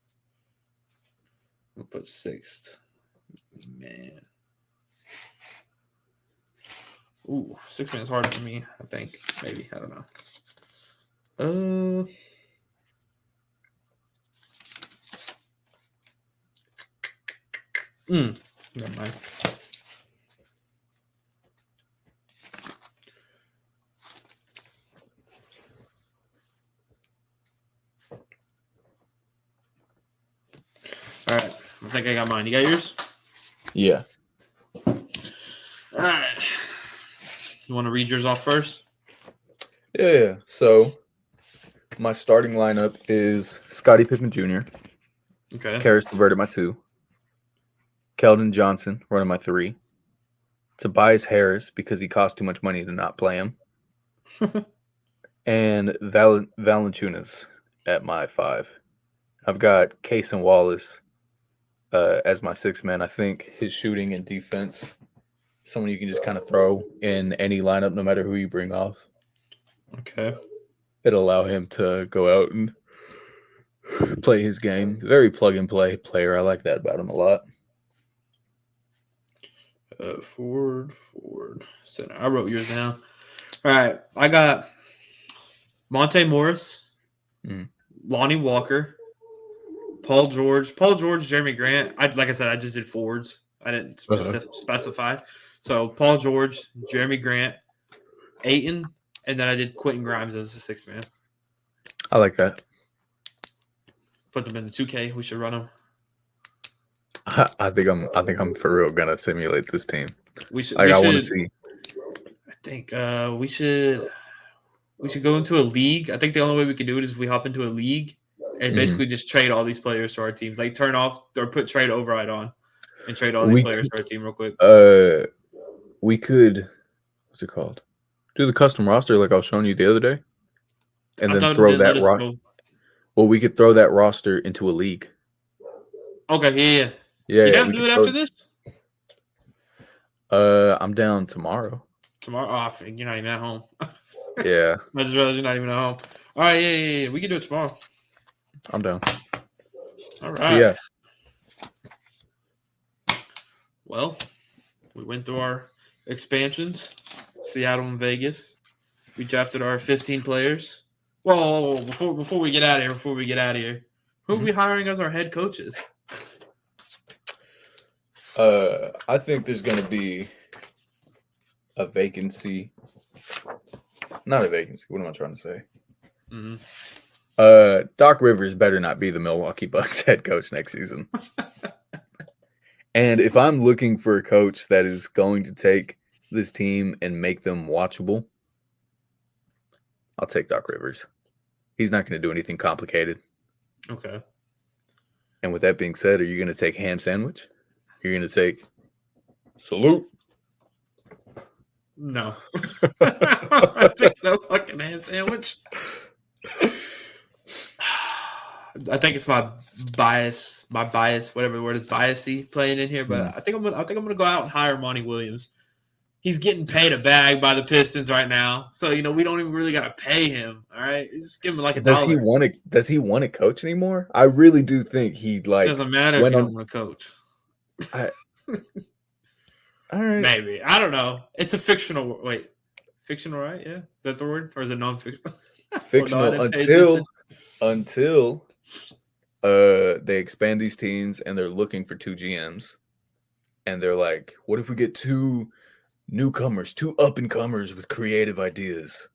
We'll put 6th man. Ooh, 6 man is hard for me. I think maybe I don't know. Never mind. All right, I think I got mine. You got yours? Yeah. All right. You want to read yours off first? Yeah. So my starting lineup is Scottie Pippen Jr., Okay. Karis LeVert at my 2. Keldon Johnson running my 3. Tobias Harris because he cost too much money to not play him. And Valanciunas at my 5. I've got Case and Wallace as my 6th man. I think his shooting and defense, someone you can just kind of throw in any lineup, no matter who you bring off. Okay. It'll allow him to go out and play his game. Very plug-and-play player. I like that about him a lot. Forward. Center. I wrote yours down. All right. I got Monte Morris, Lonnie Walker, Paul George, Jeremy Grant. Like I said, I just did forwards. I didn't specify. So Paul George, Jeremy Grant, Ayton, and then I did Quentin Grimes as the 6th man. I like that. Put them in the 2K. We should run them. I think I'm for real gonna simulate this team. We should. I want to see. I think we should go into a league. I think the only way we can do it is if we hop into a league and basically just trade all these players to our teams. Like turn off or put trade override on and trade all these players to our team real quick. We could. What's it called? Do the custom roster like I was showing you the other day, and then throw that roster. Well, we could throw that roster into a league. Okay, yeah. You down to do it after this? I'm down tomorrow. Tomorrow? Oh, you're not even at home. Yeah. I just realized you're not even at home. All right, yeah. We can do it tomorrow. I'm down. All right. Yeah. Well, we went through our expansions, Seattle and Vegas. We drafted our 15 players. Whoa, before we get out of here, who are we hiring as our head coaches? I think there's going to be a vacancy. Not a vacancy. What am I trying to say? Doc Rivers better not be the Milwaukee Bucks head coach next season. And if I'm looking for a coach that is going to take this team and make them watchable, I'll take Doc Rivers. He's not going to do anything complicated. Okay. And with that being said, are you going to take ham sandwich? You're going to take salute? No. I take no fucking ham sandwich. I think it's my bias, whatever the word is, biasy playing in here. But I think I'm gonna go out and hire Monty Williams. He's getting paid a bag by the Pistons right now, so we don't even really gotta pay him. All right, just give him like $1. Does he want to coach anymore? I really do think he like. It doesn't matter if you don't want to coach. All right. Maybe, I don't know. It's a fictional. Wait, fictional, right? Yeah, is that the word, or is it non-fictional? Fictional until they expand these teams and they're looking for 2 GMs, and they're like, "What if we get 2 newcomers, 2 up-and-comers with creative ideas?"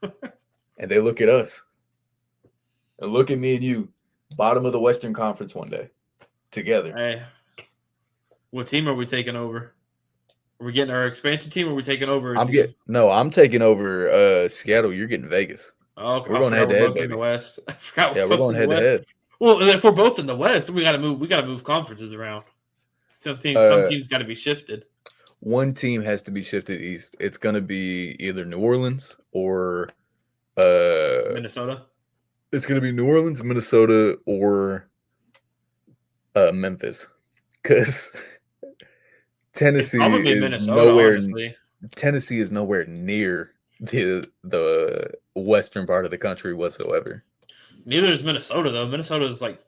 And they look at us and look at me and you, bottom of the Western Conference one day, together. Hey, what team are we taking over? Are we getting our expansion team, or are we taking over? I'm taking over Seattle. You're getting Vegas. Oh, we're going head to head, baby. In the West. I forgot. Yeah, we're going head to head. Well, if we're both in the West, we got to move conferences around. Some teams got to be shifted. One team has to be shifted east. It's going to be either New Orleans or Minnesota. It's going to be New Orleans, Minnesota, or Memphis, because Tennessee is nowhere. Honestly. Tennessee is nowhere near the western part of the country whatsoever. Neither is Minnesota, though. Minnesota is like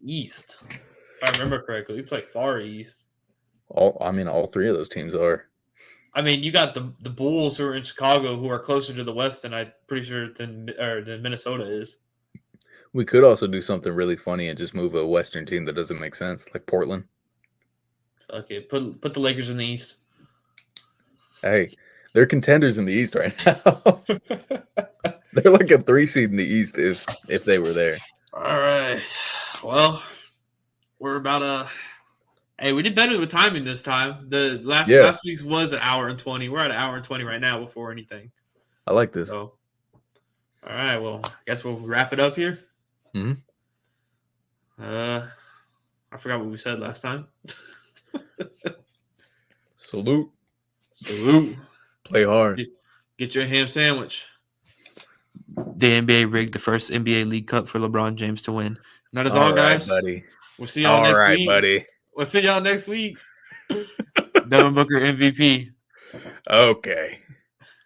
east, if I remember correctly. It's like far east. All 3 of those teams are. I mean, you got the Bulls who are in Chicago, who are closer to the west than I'm pretty sure than Minnesota is. We could also do something really funny and just move a western team that doesn't make sense, like Portland. Okay, put the Lakers in the east. Hey, they're contenders in the East right now. They're like a 3 seed in the East if they were there. All right. Well, we're about Hey, we did better with timing this time. The last week's was an hour and 20. We're at an hour and 20 right now before anything. I like this. So, all right. Well, I guess we'll wrap it up here. Mm-hmm. I forgot what we said last time. Salute. Salute. Play hard. Get your ham sandwich. The NBA rigged the first NBA League Cup for LeBron James to win. And that is all, guys. Buddy. We'll see y'all next week. Buddy. We'll see y'all next week. Devin Booker MVP. Okay.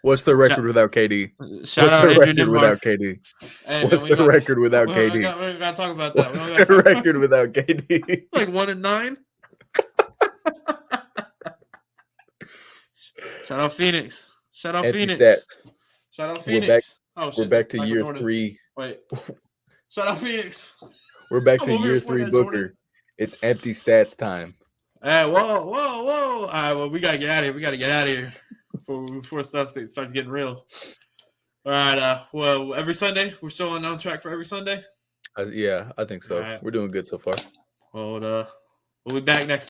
What's the record without KD? Shout out What's the Andrew record Nembhard. without KD? Hey, What's the record without KD? We gotta talk about that. What's the record without KD? Like 1-9. Shout out Phoenix. Shout out Empty Phoenix. stats. Shout out Phoenix. We're back to year 3. Wait. Shout out Phoenix. We're back to year 3 Booker. It's empty stats time. Hey, whoa. All right, well, we gotta get out of here. Before stuff starts getting real. All right. Well, every Sunday we're still on track for every Sunday. Yeah, I think so. Right. We're doing good so far. Well, we'll be back next